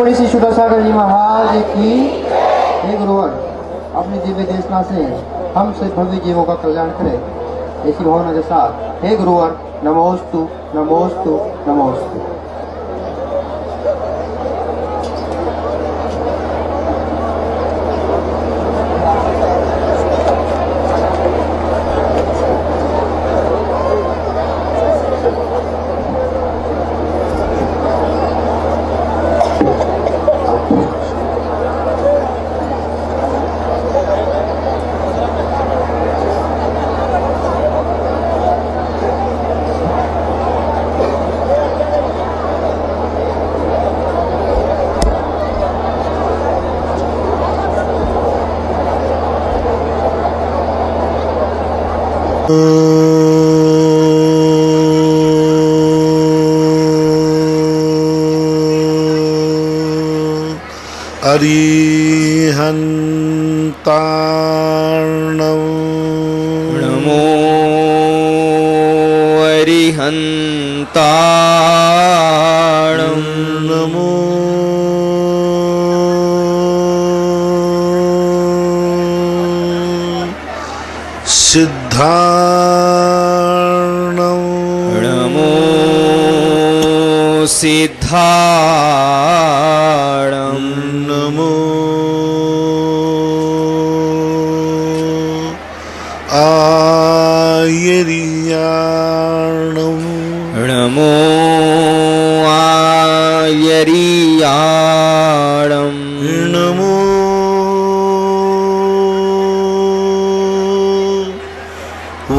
मुनि श्री सुधासागर जी महाराज की। हे गुरुवर, अपनी दिव्य देशना से हम से भव्य जीवों का कल्याण करे, ऐसी भावना के साथ हे गुरुवर, नमोस्तु नमोस्तु नमोस्तु। अरिहन्तार्णं नमो अरिहन्तार्णं नमो सिद्धार्णं नमो सिद्धार्णं नमो आयर्याणं नमो आयर्याणं नमो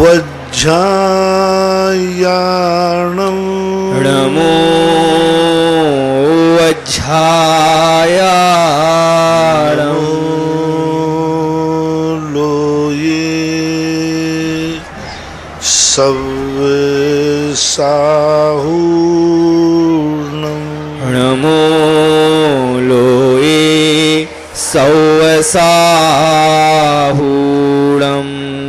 वज्रायाणं नमो वज्रायाणं लोये सव्यसाहूर्णं नमो लोये सौवसाहूणम्।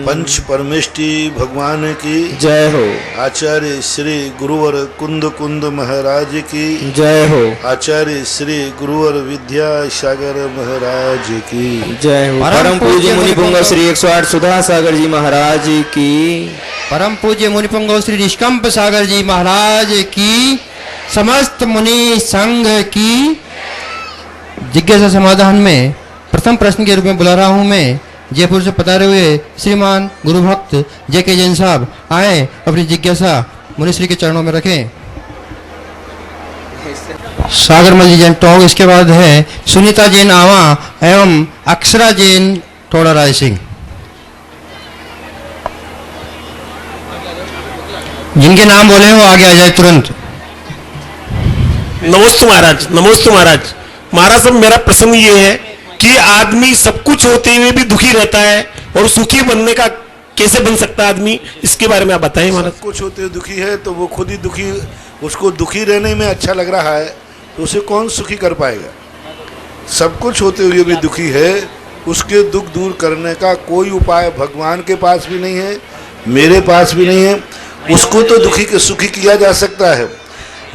पंच परमेष्टि भगवान की जय हो। आचार्य श्री गुरुवर कुंद कुंद महाराज की जय हो। आचार्य श्री गुरुवर विद्यासागर महाराज की जय हो। परम पूज्य मुनिपुंग श्री 108 सुधा सागर जी महाराज की। परम पूज्य मुनिपुंगव श्री निष्कंप सागर जी महाराज की। समस्त मुनि संघ की। जिज्ञासा समाधान में प्रथम प्रश्न के रूप में बुला रहा हूं मैं जयपुर से पधारे हुए श्रीमान गुरु भक्त JK जैन साहब आए, अपनी जिज्ञासा मुनिश्री के चरणों में रखें। सागरमल जी जैन टोंग, इसके बाद है सुनीता जैन आवा एवं अक्षरा जैन टोड़ा राय सिंह। जिनके नाम बोले हो आगे आ जाए तुरंत। नमस्ते महाराज, नमस्ते महाराज। महाराज साहब, मेरा प्रश्न ये है कि आदमी सब कुछ होते हुए भी दुखी रहता है और सुखी बनने का कैसे बन सकता है आदमी, इसके बारे में आप बताएं महाराज। सब कुछ होते हुए दुखी है तो वो खुद ही दुखी, उसको दुखी रहने में अच्छा लग रहा है तो उसे कौन सुखी कर पाएगा। सब कुछ होते हुए भी दुखी है, उसके दुख दूर करने का कोई उपाय भगवान के पास भी नहीं है, मेरे पास भी नहीं है। उसको तो दुखी के सुखी किया जा सकता है।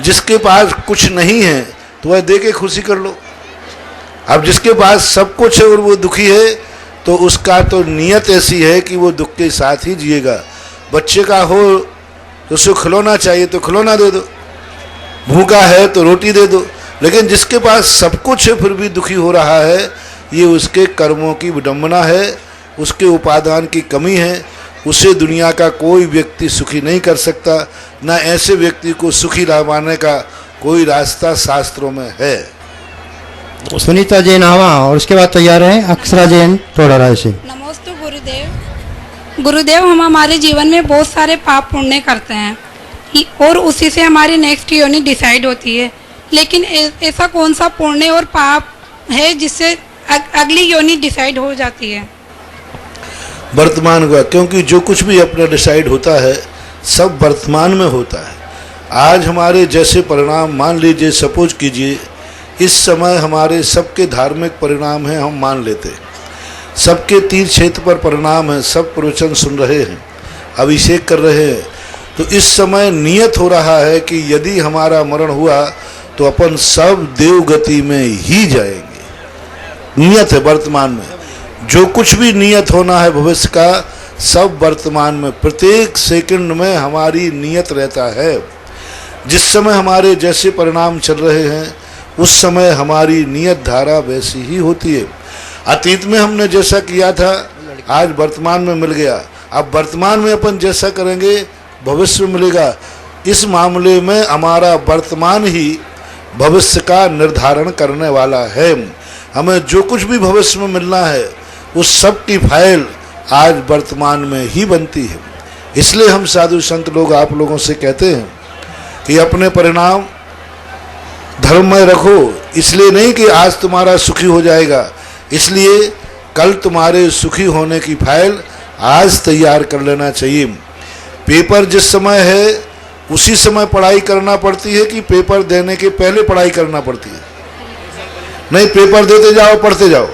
जिसके पास कुछ नहीं है तो वह दे के खुशी कर लो। अब जिसके पास सब कुछ है और वो दुखी है तो उसका तो नीयत ऐसी है कि वो दुख के साथ ही जिएगा। बच्चे का हो तो उसे खिलौना चाहिए तो खिलौना दे दो, भूखा है तो रोटी दे दो। लेकिन जिसके पास सब कुछ है फिर भी दुखी हो रहा है, ये उसके कर्मों की विडंबना है, उसके उपादान की कमी है। उसे दुनिया का कोई व्यक्ति सुखी नहीं कर सकता, न ऐसे व्यक्ति को सुखी लाने का कोई रास्ता शास्त्रों में है। सुनीता जैन आवा और उसके बाद तैयार है अक्षरा जैन टोड़ा राय सिंह। नमस्ते गुरुदेव। गुरुदेव, हम हमारे जीवन में बहुत सारे पाप पुण्य करते हैं और उसी से हमारी नेक्स्ट योनि डिसाइड होती है। लेकिन ऐसा कौन सा पुण्य और पाप है जिससे अगली योनि डिसाइड हो जाती है? वर्तमान का, क्योंकि जो कुछ भी अपना डिसाइड होता है सब वर्तमान में होता है। आज हमारे जैसे परिणाम, मान लीजिए सपोज कीजिए इस समय हमारे सबके धार्मिक परिणाम हैं, हम मान लेते हैं। सबके तीर्थ क्षेत्र पर परिणाम है, सब प्रवचन सुन रहे हैं, अभिषेक कर रहे हैं। तो इस समय नियत हो रहा है कि यदि हमारा मरण हुआ तो अपन सब देवगति में ही जाएंगे। नियत है वर्तमान में, जो कुछ भी नियत होना है भविष्य का, सब वर्तमान में प्रत्येक सेकंड में हमारी नियत रहता है। जिस समय हमारे जैसे परिणाम चल रहे हैं उस समय हमारी नियत धारा वैसी ही होती है। अतीत में हमने जैसा किया था आज वर्तमान में मिल गया, अब वर्तमान में अपन जैसा करेंगे भविष्य में मिलेगा। इस मामले में हमारा वर्तमान ही भविष्य का निर्धारण करने वाला है। हमें जो कुछ भी भविष्य में मिलना है उस सब की फाइल आज वर्तमान में ही बनती है। इसलिए हम साधु संत लोग आप लोगों से कहते हैं कि अपने परिणाम धर्ममय रखो। इसलिए नहीं कि आज तुम्हारा सुखी हो जाएगा, इसलिए कल तुम्हारे सुखी होने की फाइल आज तैयार कर लेना चाहिए। पेपर जिस समय है उसी समय पढ़ाई करना पड़ती है कि पेपर देने के पहले पढ़ाई करना पड़ती है? नहीं, पेपर देते जाओ, पढ़ते जाओ,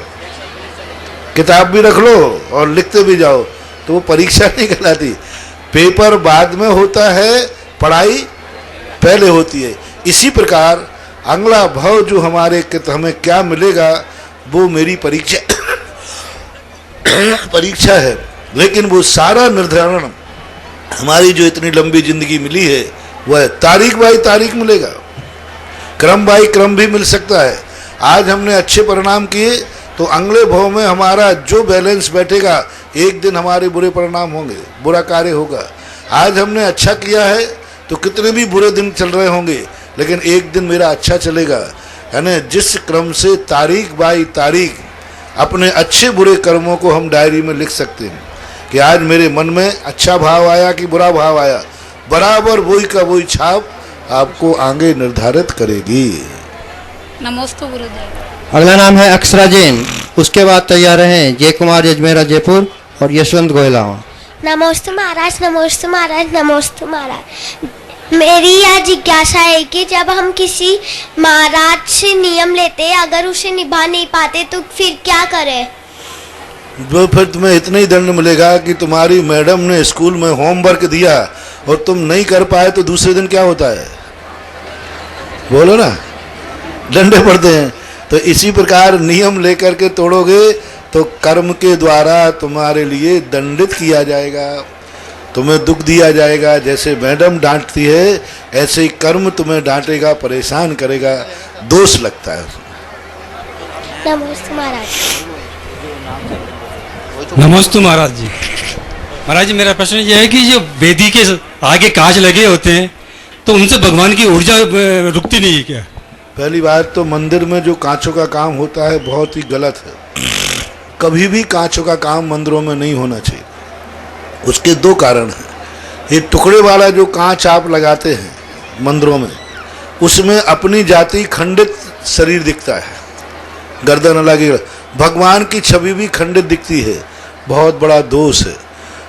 किताब भी रख लो और लिखते भी जाओ, तो वो परीक्षा नहीं कहलाती। पेपर बाद में होता है, पढ़ाई पहले होती है। इसी प्रकार अगला भाव जो हमारे हमें क्या मिलेगा वो मेरी परीक्षा है। लेकिन वो सारा निर्धारण हमारी जो इतनी लंबी जिंदगी मिली है वह तारीख बाई तारीख मिलेगा, क्रम बाई क्रम भी मिल सकता है। आज हमने अच्छे परिणाम किए तो अगले भाव में हमारा जो बैलेंस बैठेगा एक दिन हमारे बुरे परिणाम होंगे, बुरा कार्य होगा। आज हमने अच्छा किया है तो कितने भी बुरे दिन चल रहे होंगे लेकिन एक दिन मेरा अच्छा चलेगा। यानी जिस क्रम से तारीख बाई तारीख अपने अच्छे बुरे कर्मों को हम डायरी में लिख सकते हैं कि आज मेरे मन में अच्छा भाव आया कि बुरा भाव आया, बराबर वही का वही छाप आपको आगे निर्धारित करेगी। नमस्ते गुरुदेव। अगला नाम है अक्षरा जैन, उसके बाद तैयार हैं जय कुमार यजमेरा जयपुर और यशवंत गोयला। नमस्ते महाराज, नमस्ते महाराज, नमस्ते महाराज। मेरी यह जिज्ञासा है कि जब हम किसी महाराज से नियम लेते हैं, अगर उसे निभा नहीं पाते तो फिर क्या करें? वो फिर तुम्हें इतना ही दंड मिलेगा कि तुम्हारी मैडम ने स्कूल में होमवर्क दिया और तुम नहीं कर पाए तो दूसरे दिन क्या होता है, बोलो ना, डंडे पड़ते हैं। तो इसी प्रकार नियम लेकर के तोड़ोगे तो कर्म के द्वारा तुम्हारे लिए दंडित किया जाएगा, तुम्हें दुख दिया जाएगा। जैसे मैडम डांटती है ऐसे ही कर्म तुम्हें डांटेगा, परेशान करेगा, दोष लगता है। नमस्ते महाराज। नमस्ते महाराज जी। महाराज जी, मेरा प्रश्न यह है कि जो वेदी के आगे कांच लगे होते हैं तो उनसे भगवान की ऊर्जा रुकती नहीं है क्या? पहली बात तो मंदिर में जो कांचों का काम होता है बहुत ही गलत है। कभी भी कांचों का काम मंदिरों में नहीं होना चाहिए। उसके दो कारण हैं। ये टुकड़े वाला जो कांच आप लगाते हैं मंदिरों में, उसमें अपनी जाति खंडित शरीर दिखता है, गर्दन अलग है, भगवान की छवि भी खंडित दिखती है, बहुत बड़ा दोष है।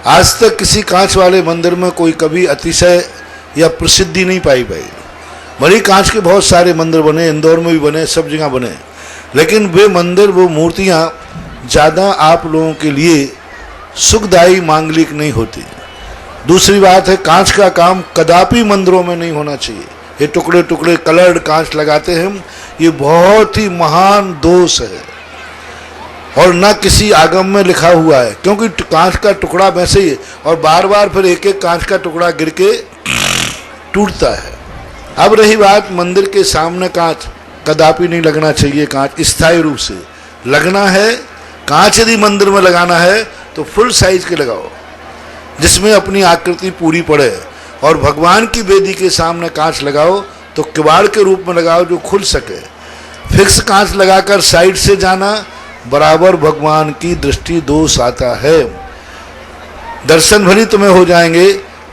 आज तक किसी कांच वाले मंदिर में कोई कभी अतिशय या प्रसिद्धि नहीं पाई। बड़ी कांच के बहुत सारे मंदिर बने, इंदौर में भी बने, सब जगह बने, लेकिन वे मंदिर, वो मूर्तियाँ ज़्यादा आप लोगों के लिए सुखदायी मांगलिक नहीं होती। दूसरी बात है, कांच का काम कदापि मंदिरों में नहीं होना चाहिए। ये टुकड़े टुकड़े कलर्ड कांच लगाते हैं, ये बहुत ही महान दोष है और न किसी आगम में लिखा हुआ है, क्योंकि कांच का टुकड़ा वैसे ही और बार बार फिर एक एक कांच का टुकड़ा गिर के टूटता है। अब रही बात मंदिर के सामने कांच, कदापि नहीं लगना चाहिए। कांच स्थायी रूप से लगना है। कांच यदि मंदिर में लगाना है तो फुल साइज के लगाओ जिसमें अपनी आकृति पूरी पड़े, और भगवान की वेदी के सामने कांच लगाओ तो किवाड़ के रूप में लगाओ जो खुल सके। फिक्स कांच लगाकर साइड से जाना, बराबर भगवान की दृष्टि दोष आता है। दर्शन भली तुम्हें हो जाएंगे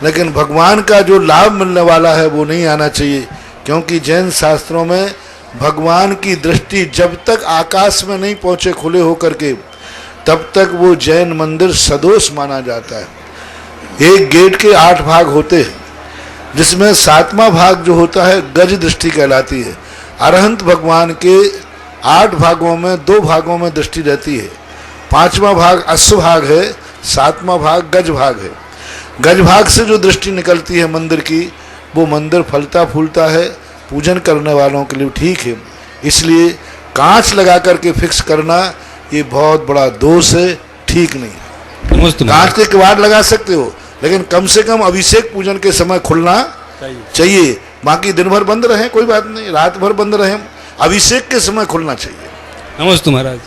लेकिन भगवान का जो लाभ मिलने वाला है वो नहीं आना चाहिए, क्योंकि जैन शास्त्रों में भगवान की दृष्टि जब तक आकाश में नहीं पहुँचे खुले होकर के, तब तक वो जैन मंदिर सदोष माना जाता है। एक गेट के 8 भाग होते हैं, जिसमें 7वां भाग जो होता है गज दृष्टि कहलाती है। अरहंत भगवान के 8 भागों में 2 भागों में दृष्टि रहती है। 5वां भाग अश्व भाग है, 7वां भाग गज भाग है। गज भाग से जो दृष्टि निकलती है मंदिर की, वो मंदिर फलता फूलता है, पूजन करने वालों के लिए ठीक है। इसलिए कांच लगा करके फिक्स करना ये बहुत बड़ा दोष है, ठीक नहीं है। नमस्ते कांच महाराज। के किवाड़ लगा सकते हो, लेकिन कम से कम अभिषेक पूजन के समय खुलना चाहिए। बाकी दिन भर बंद रहे कोई बात नहीं, रात भर बंद रहे, अभिषेक के समय खुलना चाहिए। नमस्ते महाराज।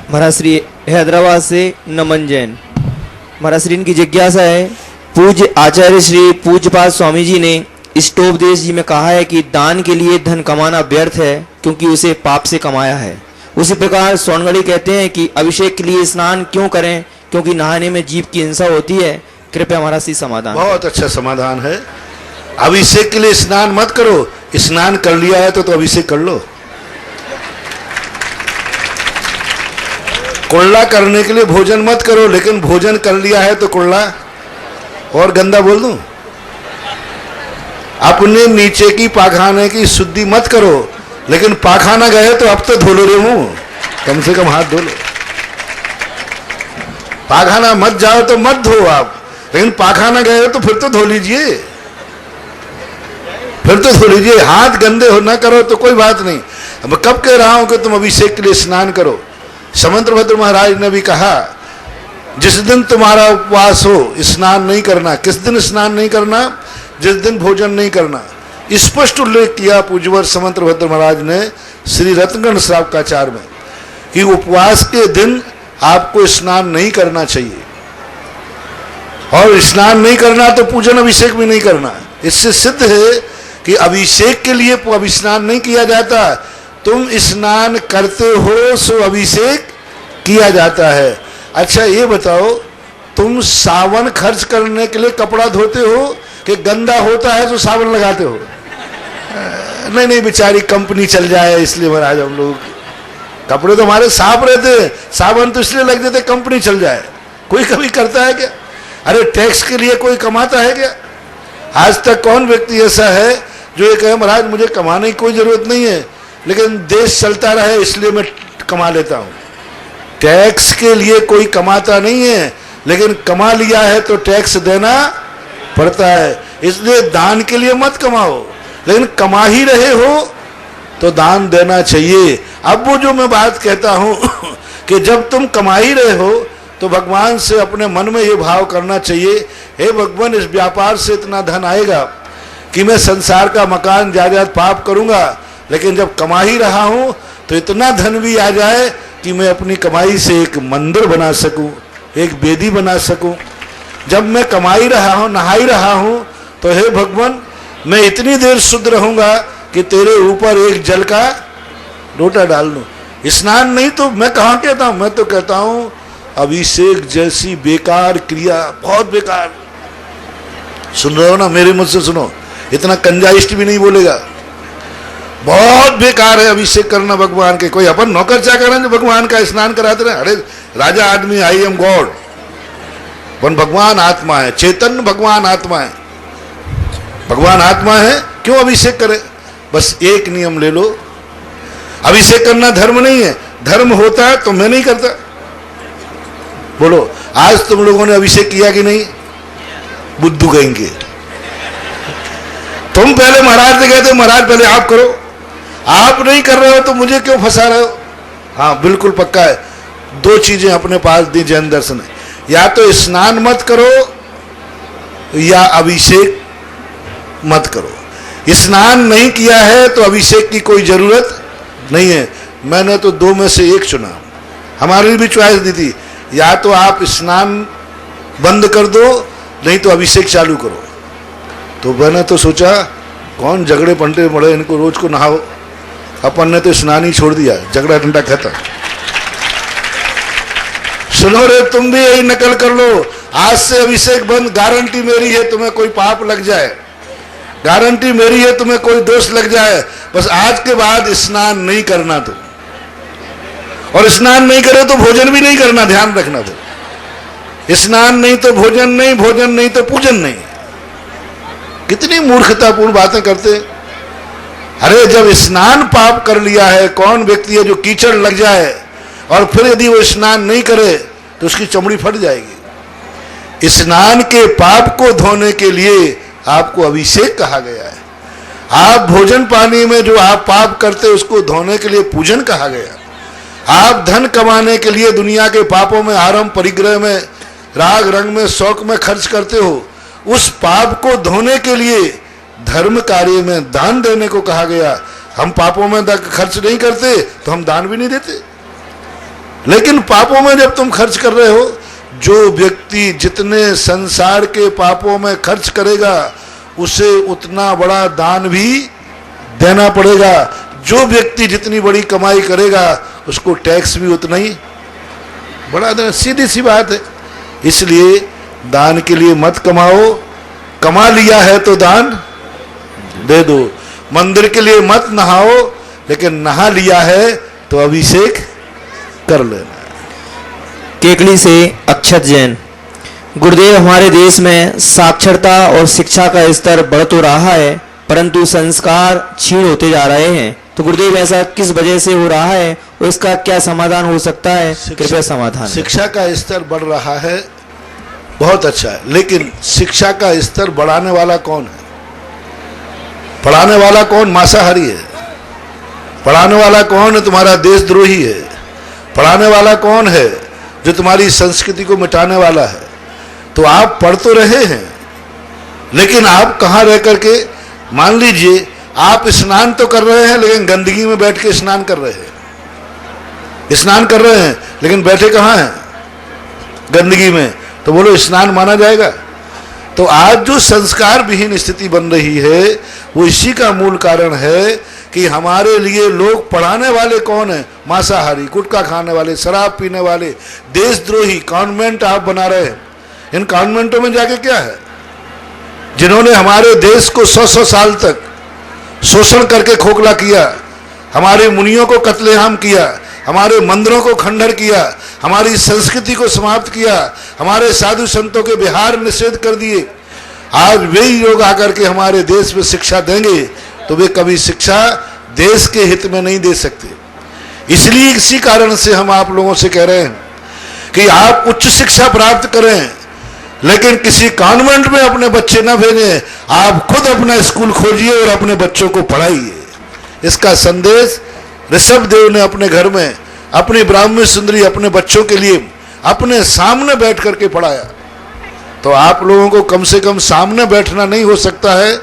महाराज श्री हैदराबाद से नमन जैन। महाराज श्री इनकी जिज्ञासा है, पूज्य आचार्य श्री पूज्यपाद स्वामी जी ने इष्टोपदेश जी में कहा है कि दान के लिए धन कमाना व्यर्थ है क्योंकि उसे पाप से कमाया है। उसी प्रकार सोनगढ़ी कहते हैं कि अभिषेक के लिए स्नान क्यों करें क्योंकि नहाने में जीव की हिंसा होती है। कृपया महाराज श्री समाधान। बहुत अच्छा समाधान है। अभिषेक के लिए स्नान मत करो, स्नान कर लिया है तो अभिषेक कर लो। कुल्ला करने के लिए भोजन मत करो, लेकिन भोजन कर लिया है तो कुल्ला और गंदा बोल दूं। अपने नीचे की पाखाने की शुद्धि मत करो, लेकिन पाखाना गए तो अब तो धो लो रे मुंह, कम से कम हाथ धो लो। पाखाना मत जाओ तो मत धो आप, लेकिन पाखाना गए तो फिर तो धो लीजिए, फिर तो धो लीजिए। हाथ गंदे हो ना करो तो कोई बात नहीं। अब कब कह रहा हूं कि तुम अभिषेक के लिए स्नान करो। समंतभद्र महाराज ने भी कहा, जिस दिन तुम्हारा उपवास हो स्नान नहीं करना। किस दिन स्नान नहीं करना? जिस दिन भोजन नहीं करना। स्पष्ट उल्लेख किया पूज्यवर समंतभद्र महाराज ने श्री रत्नगण श्रावकाचार में कि उपवास के दिन आपको स्नान नहीं करना चाहिए, और स्नान नहीं करना तो पूजन अभिषेक भी नहीं करना। इससे सिद्ध है कि अभिषेक के लिए स्नान नहीं किया जाता, तुम स्नान करते हो सो अभिषेक किया जाता है। अच्छा ये बताओ, तुम सावन खर्च करने के लिए कपड़ा धोते हो कि गंदा होता है तो सावन लगाते हो? नहीं नहीं, बेचारी कंपनी चल जाए इसलिए महाराज हम लोग, कपड़े तो हमारे साफ रहते हैं, सावन तो इसलिए लग देते कंपनी चल जाए। कोई कभी करता है क्या? अरे टैक्स के लिए कोई कमाता है क्या? आज तक कौन व्यक्ति ऐसा है जो ये कहे महाराज मुझे कमाने की कोई जरूरत नहीं है, लेकिन देश चलता रहे इसलिए मैं कमा लेता हूं। टैक्स के लिए कोई कमाता नहीं है, लेकिन कमा लिया है तो टैक्स देना पड़ता है। इसलिए दान के लिए मत कमाओ, लेकिन कमा ही रहे हो तो दान देना चाहिए। अब वो जो मैं बात कहता हूं कि जब तुम कमा ही रहे हो तो भगवान से अपने मन में ये भाव करना चाहिए, हे भगवान इस व्यापार से इतना धन आएगा कि मैं संसार का मकान जायदाद पाप करूंगा, लेकिन जब कमा ही रहा हूं तो इतना धन भी आ जाए कि मैं अपनी कमाई से एक मंदिर बना सकूं, एक वेदी बना सकूं। जब मैं कमा ही रहा हूं, नहा ही रहा हूं, तो हे भगवान मैं इतनी देर शुद्ध रहूंगा कि तेरे ऊपर एक जल का लोटा डाल दूं। स्नान नहीं तो मैं कहाँ कहता हूं, मैं तो कहता हूं अभिषेक जैसी बेकार क्रिया, बहुत बेकार। सुन रहे हो ना, मेरे मुझसे सुनो, इतना कंजाइस्ट भी नहीं बोलेगा। बहुत बेकार है अभिषेक करना भगवान के। कोई अपन नौकर चाकर हैं जो भगवान का स्नान कराते रहे? अरे राजा आदमी, आई एम गॉड, पर भगवान आत्मा है, चैतन्य भगवान आत्मा है। भगवान आत्मा है, क्यों अभिषेक करे? बस एक नियम ले लो, अभिषेक करना धर्म नहीं है। धर्म होता है तो मैं नहीं करता। बोलो आज तुम लोगों ने अभिषेक किया कि नहीं? बुद्धू कहेंगे। तुम पहले महाराज से कहते महाराज पहले आप करो, आप नहीं कर रहे हो तो मुझे क्यों फंसा रहे हो? हाँ बिल्कुल पक्का है। दो चीजें अपने पास दी जैन दर्शन है, या तो स्नान मत करो या अभिषेक मत करो। स्नान नहीं किया है तो अभिषेक की कोई जरूरत नहीं है। मैंने तो दो में से एक चुना, हमारी भी चॉइस दी थी, या तो आप स्नान बंद कर दो नहीं तो अभिषेक चालू करो। तो मैंने तो सोचा कौन झगड़े पंटे पड़े, इनको रोज को नहाओ। अपन ने तो स्नान ही छोड़ दिया, झगड़ा डंडा खत्म। सुनो रे, तुम भी यही नकल कर लो, आज से अभिषेक बंद। गारंटी मेरी है तुम्हें कोई पाप लग जाए, गारंटी मेरी है तुम्हें कोई दोष लग जाए। बस आज के बाद स्नान नहीं करना तुम, और स्नान नहीं करे तो भोजन भी नहीं करना, ध्यान रखना। तो स्नान नहीं तो भोजन नहीं, भोजन नहीं तो पूजन नहीं। कितनी मूर्खतापूर्ण बातें करते। अरे जब स्नान पाप कर लिया है, कौन व्यक्ति है जो कीचड़ लग जाए और फिर यदि वो स्नान नहीं करे तो उसकी चमड़ी फट जाएगी। स्नान के पाप को धोने के लिए आपको अभिषेक कहा गया है। आप भोजन पानी में जो आप पाप करते उसको धोने के लिए पूजन कहा गया। आप धन कमाने के लिए दुनिया के पापों में, आरंभ, परिग्रह में, राग रंग में, शौक में खर्च करते हो, उस पाप को धोने के लिए धर्म कार्य में दान देने को कहा गया। हम पापों में खर्च नहीं करते तो हम दान भी नहीं देते, लेकिन पापों में जब तुम खर्च कर रहे हो, जो व्यक्ति जितने संसार के पापों में खर्च करेगा उसे उतना बड़ा दान भी देना पड़ेगा। जो व्यक्ति जितनी बड़ी कमाई करेगा उसको टैक्स भी उतना ही बड़ा देना, सीधी सी बात है। इसलिए दान के लिए मत कमाओ, कमा लिया है तो दान दे दो। मंदिर के लिए मत नहाओ, लेकिन नहा लिया है तो अभिषेक कर लेना। केकड़ी से अक्षत जैन। गुरुदेव, हमारे देश में साक्षरता और शिक्षा का स्तर बढ़ तो रहा है, परंतु संस्कार क्षीण होते जा रहे हैं। तो गुरुदेव, ऐसा किस वजह से हो रहा है और इसका क्या समाधान हो सकता है? कृपया समाधान। शिक्षा का स्तर बढ़ रहा है, बहुत अच्छा है, लेकिन शिक्षा का स्तर बढ़ाने वाला कौन है? पढ़ाने वाला कौन? मांसाहारी है। पढ़ाने वाला कौन है? तुम्हारा देशद्रोही है। पढ़ाने वाला कौन है? जो तुम्हारी संस्कृति को मिटाने वाला है। तो आप पढ़ तो रहे हैं, लेकिन आप कहाँ रह करके, मान लीजिए आप स्नान तो कर रहे हैं, लेकिन गंदगी में बैठ के स्नान कर रहे हैं। स्नान कर रहे हैं लेकिन बैठे कहाँ हैं? गंदगी में। तो बोलो स्नान माना जाएगा? तो आज जो संस्कार विहीन स्थिति बन रही है वो इसी का मूल कारण है कि हमारे लिए लोग पढ़ाने वाले कौन है? मांसाहारी, गुटखा खाने वाले, शराब पीने वाले, देशद्रोही। कॉन्वेंट आप बना रहे हैं। इन कॉन्वेंटों में जाके क्या है? जिन्होंने हमारे देश को 100-100 साल तक शोषण करके खोखला किया, हमारे मुनियों को कत्लेआम किया, हमारे मंदिरों को खंडर किया, हमारी संस्कृति को समाप्त किया, हमारे साधु संतों के विहार निषेध कर दिए। आज वही लोग आकर के हमारे देश में शिक्षा देंगे तो वे कभी शिक्षा देश के हित में नहीं दे सकते। इसलिए इसी कारण से हम आप लोगों से कह रहे हैं कि आप उच्च शिक्षा प्राप्त करें, लेकिन किसी कॉन्वेंट में अपने बच्चे न भेजें। आप खुद अपना स्कूल खोलिए और अपने बच्चों को पढ़ाइए। इसका संदेश ऋषभ देव ने अपने घर में अपनी ब्राह्मणी सुंदरी अपने बच्चों के लिए अपने सामने बैठ करके पढ़ाया। तो आप लोगों को कम से कम सामने बैठना नहीं हो सकता है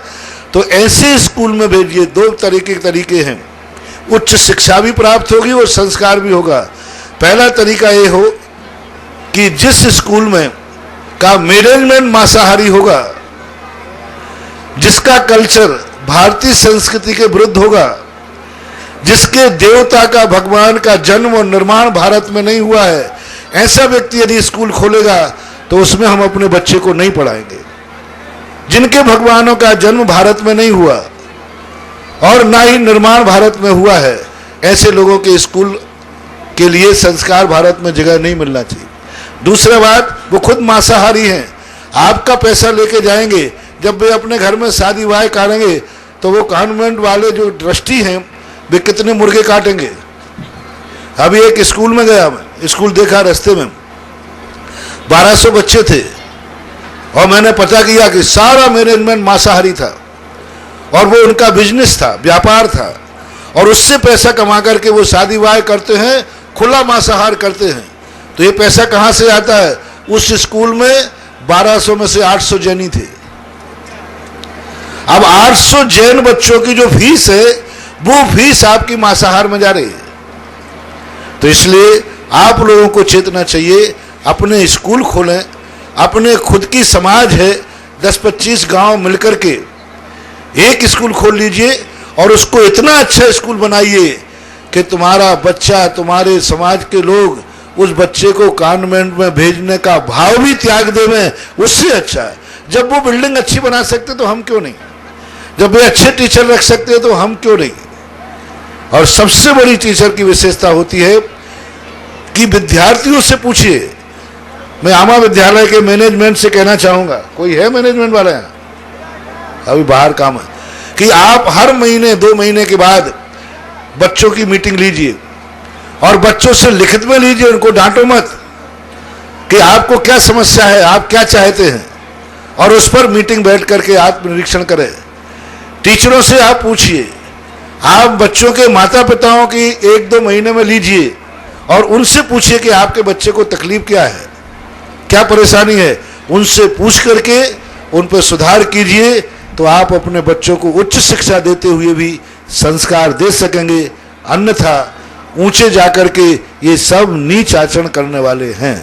तो ऐसे स्कूल में भेजिए। दो तरीके हैं, उच्च शिक्षा भी प्राप्त होगी और संस्कार भी होगा। पहला तरीका ये हो कि जिस स्कूल में का मैनेजमेंट मांसाहारी होगा, जिसका कल्चर भारतीय संस्कृति के विरुद्ध होगा, जिसके देवता का, भगवान का जन्म और निर्माण भारत में नहीं हुआ है, ऐसा व्यक्ति यदि स्कूल खोलेगा तो उसमें हम अपने बच्चे को नहीं पढ़ाएंगे। जिनके भगवानों का जन्म भारत में नहीं हुआ और ना ही निर्माण भारत में हुआ है, ऐसे लोगों के स्कूल के लिए संस्कार भारत में जगह नहीं मिलना चाहिए। दूसरा बात, वो खुद मांसाहारी हैं, आपका पैसा लेके जाएंगे। जब वे अपने घर में शादी विवाह करेंगे तो वो कॉन्वेंट वाले जो ट्रस्टी हैं वे कितने मुर्गे काटेंगे। अभी एक स्कूल में गया, मैं स्कूल देखा, रास्ते में 1200 बच्चे थे और मैंने पता किया कि सारा मैनेजमेंट मांसाहारी था और वो उनका बिजनेस था, व्यापार था, और उससे पैसा कमा करके वो शादी विवाह करते हैं, खुला मांसाहार करते हैं। तो ये पैसा कहाँ से आता है? उस स्कूल में 1200 में से 800 जैनी थे। अब 800 जैन बच्चों की जो फीस है वो फीस आपकी मांसाहार में जा रही है। तो इसलिए आप लोगों को चेतना चाहिए, अपने स्कूल खोलें। अपने खुद की समाज है, 10-25 गांव मिलकर के एक स्कूल खोल लीजिए और उसको इतना अच्छा स्कूल बनाइए कि तुम्हारा बच्चा, तुम्हारे समाज के लोग उस बच्चे को कॉन्वेंट में भेजने का भाव भी त्याग देवें, उससे अच्छा है। जब वो बिल्डिंग अच्छी बना सकते तो हम क्यों नहीं? जब वे अच्छे टीचर रख सकते तो हम क्यों नहीं? और सबसे बड़ी टीचर की विशेषता होती है कि विद्यार्थियों से पूछिए। मैं आमा विद्यालय के मैनेजमेंट से कहना चाहूंगा, कोई है मैनेजमेंट वाला यहाँ? अभी बाहर काम है, कि आप हर महीने 2 महीने के बाद बच्चों की मीटिंग लीजिए और बच्चों से लिखित में लीजिए, उनको डांटो मत कि आपको क्या समस्या है, आप क्या चाहते हैं, और उस पर मीटिंग बैठ करके आत्मनिरीक्षण करें। टीचरों से आप पूछिए, आप बच्चों के माता पिताओं की 1-2 महीने में लीजिए और उनसे पूछिए कि आपके बच्चे को तकलीफ क्या है, क्या परेशानी है। उनसे पूछ करके उन पर सुधार कीजिए तो आप अपने बच्चों को उच्च शिक्षा देते हुए भी संस्कार दे सकेंगे। अन्यथा ऊंचे जाकर के ये सब नीच आचरण करने वाले हैं।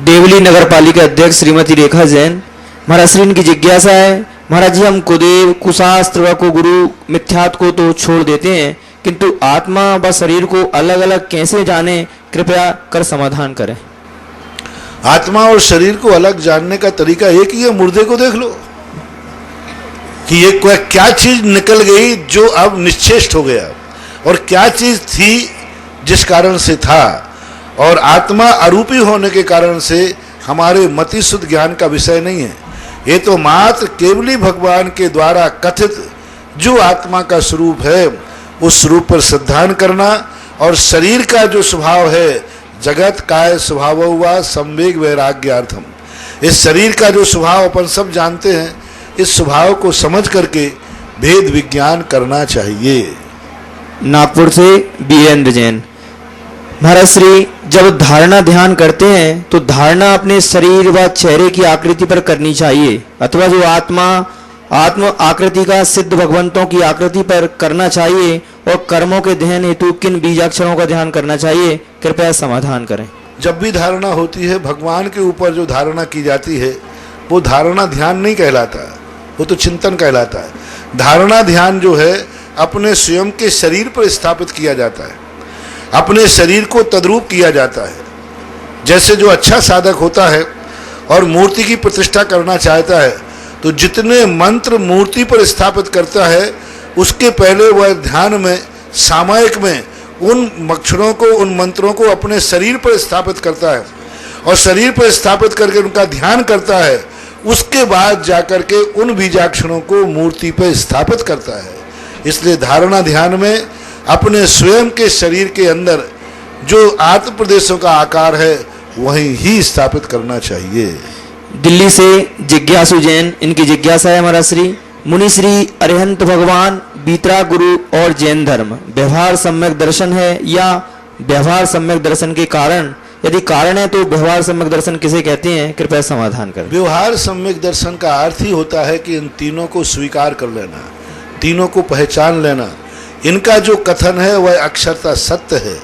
देवली नगर पालिका अध्यक्ष श्रीमती रेखा जैन, महाराज श्री इनकी जिज्ञासा है, महाराज जी हम कुदेव कुशास्त्र व कुगुरु मिथ्यात्व को तो छोड़ देते हैं, किंतु आत्मा व शरीर को अलग अलग कैसे जाने, कृपया कर समाधान करें। आत्मा और शरीर को अलग जानने का तरीका एक ही है, मुर्दे को देख लो कि ये क्या चीज निकल गई जो अब निश्चेष्ट हो गया, और क्या चीज थी जिस कारण से था। और आत्मा अरूपी होने के कारण से हमारे मति शुद्ध ज्ञान का विषय नहीं है। ये तो मात्र केवली भगवान के द्वारा कथित जो आत्मा का स्वरूप है उस स्वरूप पर श्रद्धान करना, और शरीर का जो स्वभाव है जगत काय स्वभाव हुआ संवेग वैराग्यार्थम, इस शरीर का जो स्वभाव अपन सब जानते हैं, इस स्वभाव को समझ करके भेद विज्ञान करना चाहिए। नागपुर से बीएन जैन, महाराज श्री जब धारणा ध्यान करते हैं तो धारणा अपने शरीर व चेहरे की आकृति पर करनी चाहिए, अथवा जो आत्म आकृति का सिद्ध भगवंतों की आकृति पर करना चाहिए, और कर्मों के ध्यान हेतु किन बीजाक्षरों का ध्यान करना चाहिए, कृपया समाधान करें। जब भी धारणा होती है भगवान के ऊपर जो धारणा की जाती है वो धारणा ध्यान नहीं कहलाता, वो तो चिंतन कहलाता है। धारणा ध्यान जो है अपने स्वयं के शरीर पर स्थापित किया जाता है, अपने शरीर को तद्रूप किया जाता है। जैसे जो अच्छा साधक होता है और मूर्ति की प्रतिष्ठा करना चाहता है तो जितने मंत्र मूर्ति पर स्थापित करता है उसके पहले वह ध्यान में सामायिक में उन अक्षरों को, उन मंत्रों को अपने शरीर पर स्थापित करता है, और शरीर पर स्थापित करके उनका ध्यान करता है। उसके बाद जाकर के उन बीजाक्षरों को मूर्ति पर स्थापित करता है। इसलिए धारणा ध्यान में अपने स्वयं के शरीर के अंदर जो आत्म प्रदेशों का आकार है वहीं ही स्थापित करना चाहिए। दिल्ली से जिज्ञासु जैन, इनकी जिज्ञासा है, महाराज श्री मुनि श्री अरिहंत भगवान वीतराग गुरु और जैन धर्म व्यवहार सम्यक दर्शन है या व्यवहार सम्यक दर्शन के कारण, यदि कारण है तो व्यवहार सम्यक दर्शन किसे कहते हैं, कृपया समाधान करें। व्यवहार सम्यक दर्शन का अर्थ ही होता है कि इन तीनों को स्वीकार कर लेना, तीनों को पहचान लेना। इनका जो कथन है वह अक्षरता सत्य है।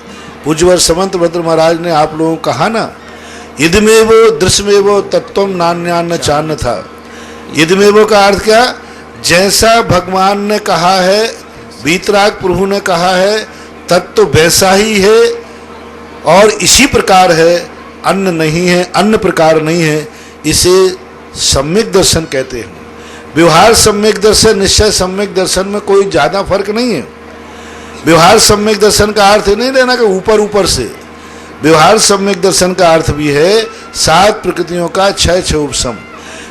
पूज्यवर समंत भद्र महाराज ने आप लोगों को कहा ना, इदमेवो दृश्यमेवो तत्वम नान्यान्न चान्न था। इदमेवो का अर्थ क्या, जैसा भगवान ने कहा है, वीतराग प्रभु ने कहा है, तत्व वैसा ही है और इसी प्रकार है, अन्य नहीं है, अन्य प्रकार नहीं है। इसे सम्यक दर्शन कहते हैं। व्यवहार सम्यक दर्शन निश्चय सम्यक दर्शन में कोई ज़्यादा फर्क नहीं है। व्यवहार सम्यक दर्शन का अर्थ नहीं लेना कि ऊपर ऊपर से। व्यवहार सम्यक दर्शन का अर्थ भी है 7 प्रकृतियों का क्षय उपशम।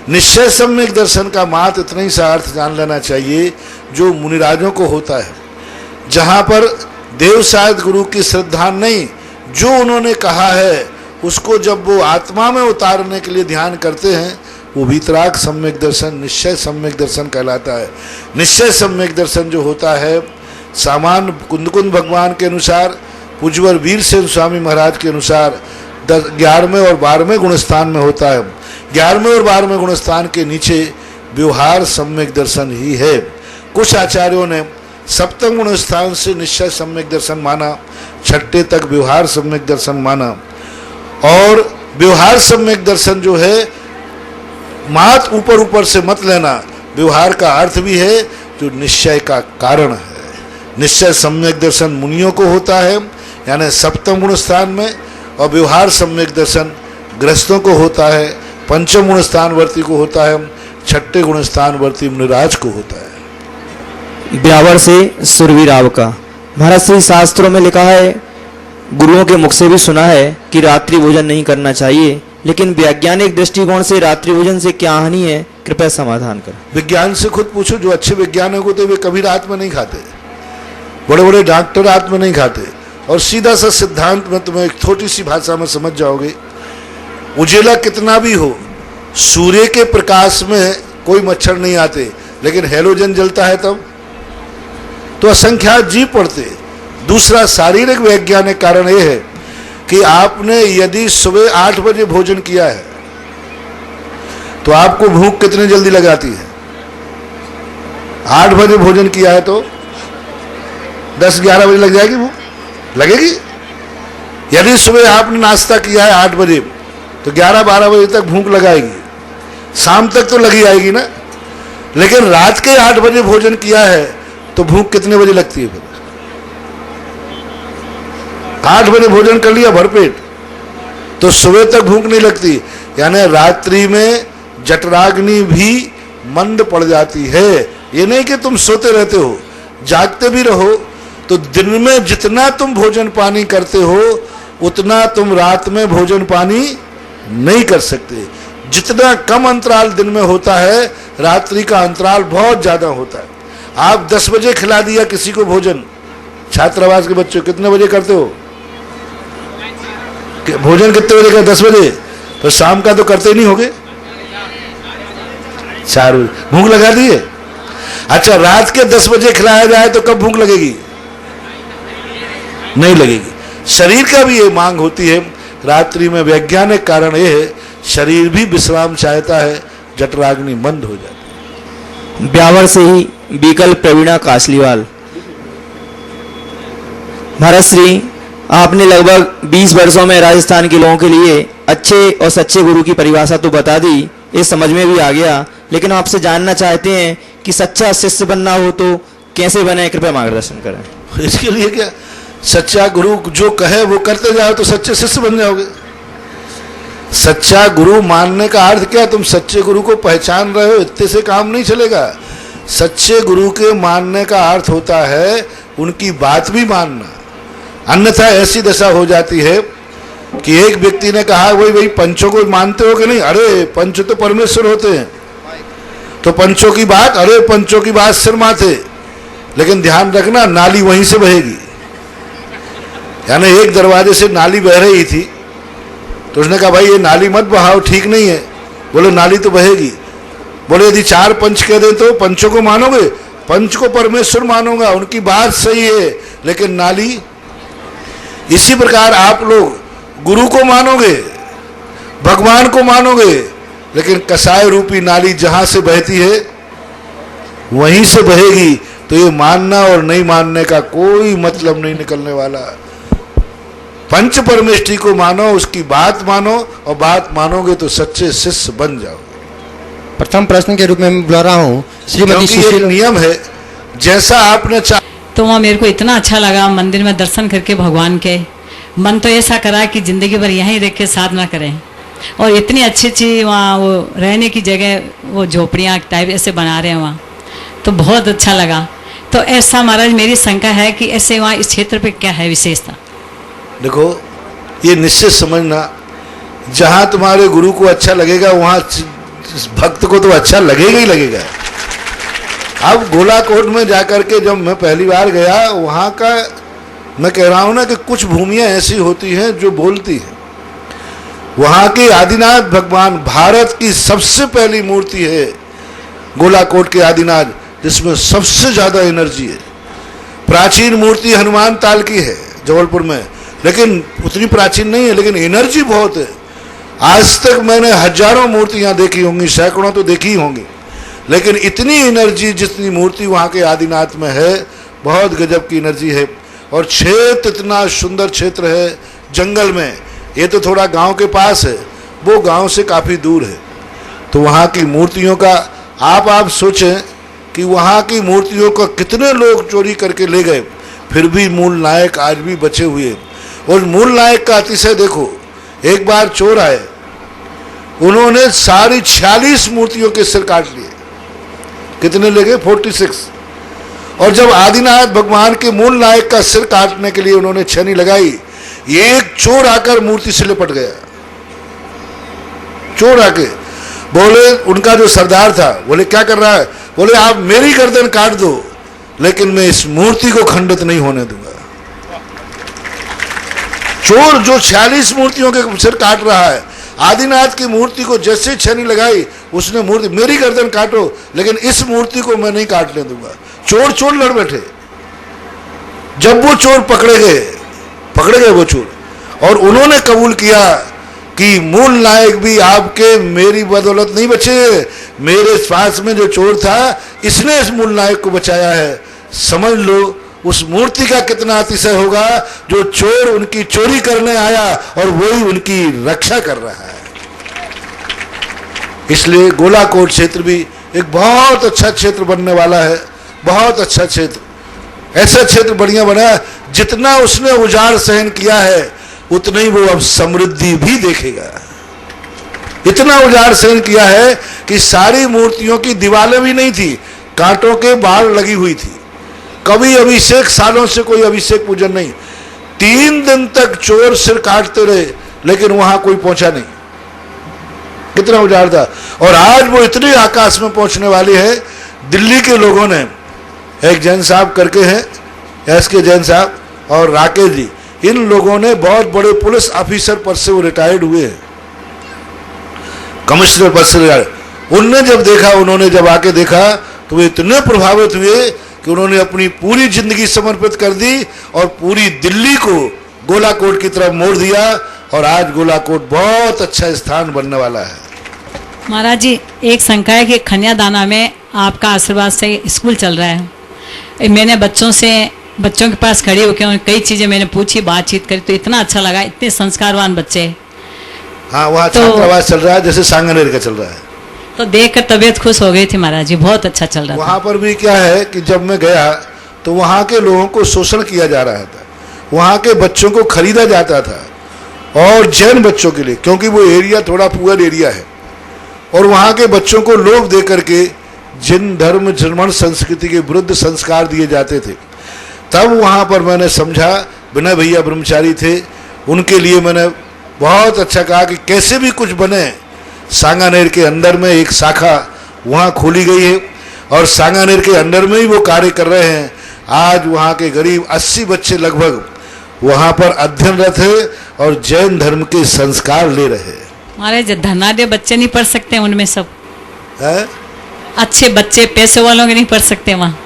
निश्चय सम्यक दर्शन का मात्र इतना ही सा अर्थ जान लेना चाहिए जो मुनिराजों को होता है, जहाँ पर देवसायत गुरु की श्रद्धा नहीं, जो उन्होंने कहा है उसको जब वो आत्मा में उतारने के लिए ध्यान करते हैं वो वीतराग सम्यक दर्शन, निश्चय सम्यक दर्शन कहलाता है। निश्चय सम्यक दर्शन जो होता है सामान्य कुंदकुंद भगवान के अनुसार, पूज्यवर वीर सेन स्वामी महाराज के अनुसार 11वें और 12वें गुणस्थान में होता है। 11वें और 12वें गुणस्थान के नीचे व्यवहार सम्यक दर्शन ही है। कुछ आचार्यों ने 7वें गुणस्थान से निश्चय सम्यक दर्शन माना, 6ठे तक व्यवहार सम्यक दर्शन माना। और व्यवहार सम्यक दर्शन जो है मात्र ऊपर ऊपर से मत लेना, व्यवहार का अर्थ भी है जो निश्चय का कारण है। निश्चय सम्यक दर्शन मुनियों को होता है यानी 7वें गुण स्थान में, और व्यवहार सम्यक दर्शन गृहस्थों को होता है, 5वें गुण स्थान वर्ती को होता है, 6ठे गुण स्थान वर्ती मुनिराज को होता है। ब्यावर से सुरवीराव का, महाराज श्री शास्त्रों में लिखा है, गुरुओं के मुख से भी सुना है कि रात्रि भोजन नहीं करना चाहिए, लेकिन वैज्ञानिक दृष्टिकोण से रात्रि भोजन से क्या हानि है, कृपया समाधान करें। विज्ञान से खुद पूछो, जो अच्छे वैज्ञानिक होते वे कभी रात में नहीं खाते, बड़े बड़े डॉक्टर रात में नहीं खाते। और सीधा सा सिद्धांत में तुम्हें एक छोटी सी भाषा में समझ जाओगे, उजेला कितना भी हो, सूर्य के प्रकाश में कोई मच्छर नहीं आते, लेकिन हैलोजन जलता है तब तो असंख्यात जीव पड़ते। दूसरा शारीरिक वैज्ञानिक कारण यह है कि आपने यदि सुबह 8 बजे भोजन किया है तो आपको भूख कितनी जल्दी लगाती है? 8 बजे भोजन किया है तो 10-11 बजे लग जाएगी भूख, लगेगी। यदि सुबह आपने नाश्ता किया है 8 बजे तो 11-12 बजे तक भूख लगाएगी, शाम तक तो लगी आएगी ना। लेकिन रात के 8 बजे भोजन किया है तो भूख कितने बजे लगती है? फिर 8 बजे भोजन कर लिया भरपेट तो सुबह तक भूख नहीं लगती। यानी रात्रि में जठराग्नि भी मंद पड़ जाती है। ये नहीं कि तुम सोते रहते हो, जागते भी रहो तो दिन में जितना तुम भोजन पानी करते हो उतना तुम रात में भोजन पानी नहीं कर सकते। जितना कम अंतराल दिन में होता है, रात्रि का अंतराल बहुत ज्यादा होता है। आप 10 बजे खिला दिया किसी को भोजन, छात्रावास के बच्चों कितने बजे करते हो भोजन? कितने बजे का? 10 बजे। तो शाम का तो करते ही नहीं होगे, 4 बजे भूख लगा दी है। अच्छा, रात के 10 बजे खिलाया जाए तो कब भूख लगेगी? नहीं लगेगी। शरीर का भी ये मांग होती है। रात्रि में वैज्ञानिक कारण यह है, शरीर भी विश्राम चाहता है, जठराग्नि मंद हो जाती है। ब्यावर से ही बीकल प्रवीणा कासलीवाल। महाराज श्री, आपने लगभग 20 वर्षों में राजस्थान के लोगों के लिए अच्छे और सच्चे गुरु की परिभाषा तो बता दी, ये समझ में भी आ गया, लेकिन आपसे जानना चाहते हैं कि सच्चा शिष्य बनना हो तो कैसे बने, कृपया मार्गदर्शन करें। इसके लिए क्या, सच्चा गुरु जो कहे वो करते जाओ तो सच्चे शिष्य बन जाओगे। सच्चा गुरु मानने का अर्थ क्या? तुम सच्चे गुरु को पहचान रहे हो, इतने से काम नहीं चलेगा। सच्चे गुरु के मानने का अर्थ होता है उनकी बात भी मानना, अन्यथा ऐसी दशा हो जाती है कि एक व्यक्ति ने कहा वही पंचों को मानते हो कि नहीं? अरे पंच तो परमेश्वर होते हैं, तो पंचों की बात, अरे पंचों की बात सिर माथे। लेकिन ध्यान रखना, नाली वहीं से बहेगी। यानी एक दरवाजे से नाली बह रही थी तो उसने कहा भाई ये नाली मत बहाओ, ठीक नहीं है। बोले नाली तो बहेगी। बोले यदि 4 पंच कह दें तो पंचों को मानोगे? पंच को परमेश्वर मानूंगा, उनकी बात सही है, लेकिन नाली। इसी प्रकार आप लोग गुरु को मानोगे, भगवान को मानोगे, लेकिन कसाय रूपी नाली जहां से बहती है वहीं से बहेगी। तो ये मानना और नहीं मानने का कोई मतलब नहीं निकलने वाला। पंच परमेष्ठी को मानो, उसकी बात मानो, और बात मानोगे तो सच्चे शिष्य बन जाओगे। प्रथम प्रश्न के रूप में मैं बुला रहा हूँ श्रीमती क्योंकि ये सुशील। नियम है, जैसा आपने तो वहाँ मेरे को इतना अच्छा लगा मंदिर में दर्शन करके भगवान के। मन तो ऐसा करा कि जिंदगी भर यहीं रह के साधना करें। और इतनी अच्छी वहाँ वो रहने की जगह, वो झोपड़ियाँ टाइप ऐसे बना रहे हैं वहाँ, तो बहुत अच्छा लगा। तो ऐसा महाराज मेरी शंका है कि ऐसे वहाँ इस क्षेत्र पे क्या है विशेषता? देखो, ये निश्चित समझना, जहां तुम्हारे गुरु को अच्छा लगेगा वहां भक्त को तो अच्छा लगेगा ही लगेगा। अब गोलाकोट में जाकर के जब मैं पहली बार गया, वहां का मैं कह रहा हूं ना कि कुछ भूमियां ऐसी होती हैं जो बोलती हैं। वहां के आदिनाथ भगवान, भारत की सबसे पहली मूर्ति है गोलाकोट के आदिनाथ, जिसमें सबसे ज्यादा एनर्जी है। प्राचीन मूर्ति हनुमान ताल की है जबलपुर में, लेकिन उतनी प्राचीन नहीं है, लेकिन एनर्जी बहुत है। आज तक मैंने हजारों मूर्तियां देखी होंगी, सैकड़ों तो देखी ही होंगी, लेकिन इतनी एनर्जी जितनी मूर्ति वहां के आदिनाथ में है, बहुत गजब की एनर्जी है। और क्षेत्र इतना सुंदर क्षेत्र है, जंगल में। ये तो थोड़ा गांव के पास है, वो गांव से काफी दूर है। तो वहां की मूर्तियों का आप सोचें कि वहां की मूर्तियों का कितने लोग चोरी करके ले गए, फिर भी मूल नायक आज भी बचे हुए। और मूल नायक का अतिशय देखो, एक बार चोर आए, उन्होंने सारी 46 मूर्तियों के सिर काट लिए। कितने ले गए? 46। और जब आदिनाथ भगवान के मूल नायक का सिर काटने के लिए उन्होंने छेनी लगाई, एक चोर आकर मूर्ति से लिपट गया। चोर आके बोले, उनका जो सरदार था, बोले क्या कर रहा है? बोले आप मेरी गर्दन काट दो, लेकिन मैं इस मूर्ति को खंडित नहीं होने दूंगा। चोर जो 46 मूर्तियों के सिर काट रहा है, आदिनाथ की मूर्ति को जैसे छेनी लगाई, उसने मूर्ति, मेरी गर्दन काटो लेकिन इस मूर्ति को मैं नहीं काटने दूंगा। चोर चोर लड़ बैठे। जब वो चोर पकड़े गए वो चोर, और उन्होंने कबूल किया कि मूल नायक भी आपके मेरी बदौलत नहीं बचे, मेरे पास में जो चोर था इसने इस मूल नायक को बचाया है। समझ लो उस मूर्ति का कितना अतिशय होगा, जो चोर उनकी चोरी करने आया और वही उनकी रक्षा कर रहा है। इसलिए गोलाकोट क्षेत्र भी एक बहुत अच्छा क्षेत्र बनने वाला है, बहुत अच्छा क्षेत्र, ऐसा क्षेत्र बढ़िया बना। जितना उसने उजाड़ सहन किया है उतना ही वो अब समृद्धि भी देखेगा। इतना उजाड़ सहन किया है कि सारी मूर्तियों की दीवारें भी नहीं थी, कांटों के बाढ़ लगी हुई थी। कभी अभिषेक, सालों से कोई अभिषेक पूजन नहीं। 3 दिन तक चोर सिर काटते रहे लेकिन वहां कोई पहुंचा नहीं। कितना उजाड़ था। और आज वो इतनी आकाश में पहुंचने वाली है। दिल्ली के लोगों ने, एक जैन साहब करके हैं, एसके जैन साहब और राकेश जी, इन लोगों ने बहुत बड़े पुलिस ऑफिसर पद से वो रिटायर्ड हुए हैं, कमिश्नर पद से रिटायर्ड। उन्होंने जब आके देखा तो वे इतने प्रभावित हुए कि उन्होंने अपनी पूरी जिंदगी समर्पित कर दी और पूरी दिल्ली को गोलाकोट की तरफ मोड़ दिया। और आज गोलाकोट बहुत अच्छा स्थान बनने वाला है। महाराज जी, एक शंका है कि खनियादाना में आपका आशीर्वाद से स्कूल चल रहा है। मैंने बच्चों के पास खड़े होकर कई चीज़ें मैंने पूछी, बातचीत करी, तो इतना अच्छा लगा, इतने संस्कारवान बच्चे। हाँ, वहाँ छात्रावास चल रहा है जैसे सांगनेर का चल रहा है, तो देखकर तबीयत खुश हो गई थी महाराज जी, बहुत अच्छा चल रहा था। वहाँ पर भी क्या है कि जब मैं गया तो वहाँ के लोगों को शोषण किया जा रहा था, वहाँ के बच्चों को खरीदा जाता था, और जैन बच्चों के लिए, क्योंकि वो एरिया थोड़ा पुअर एरिया है, और वहाँ के बच्चों को लोभ दे करके जिन धर्म जर्मन संस्कृति के विरुद्ध संस्कार दिए जाते थे। तब वहाँ पर मैंने समझा, विनय भैया ब्रह्मचारी थे, उनके लिए मैंने बहुत अच्छा कहा कि कैसे भी कुछ बने। सांगानेर के अंदर में एक शाखा वहाँ खोली गई है और सांगानेर के अंदर में ही वो कार्य कर रहे हैं। आज वहाँ के करीब 80 बच्चे लगभग वहाँ पर अध्ययनरत है और जैन धर्म के संस्कार ले रहे हैं। महाराज, धनाढ़ बच्चे नहीं पढ़ सकते उनमें सब है? अच्छे बच्चे पैसे वालों के नहीं पढ़ सकते वहाँ?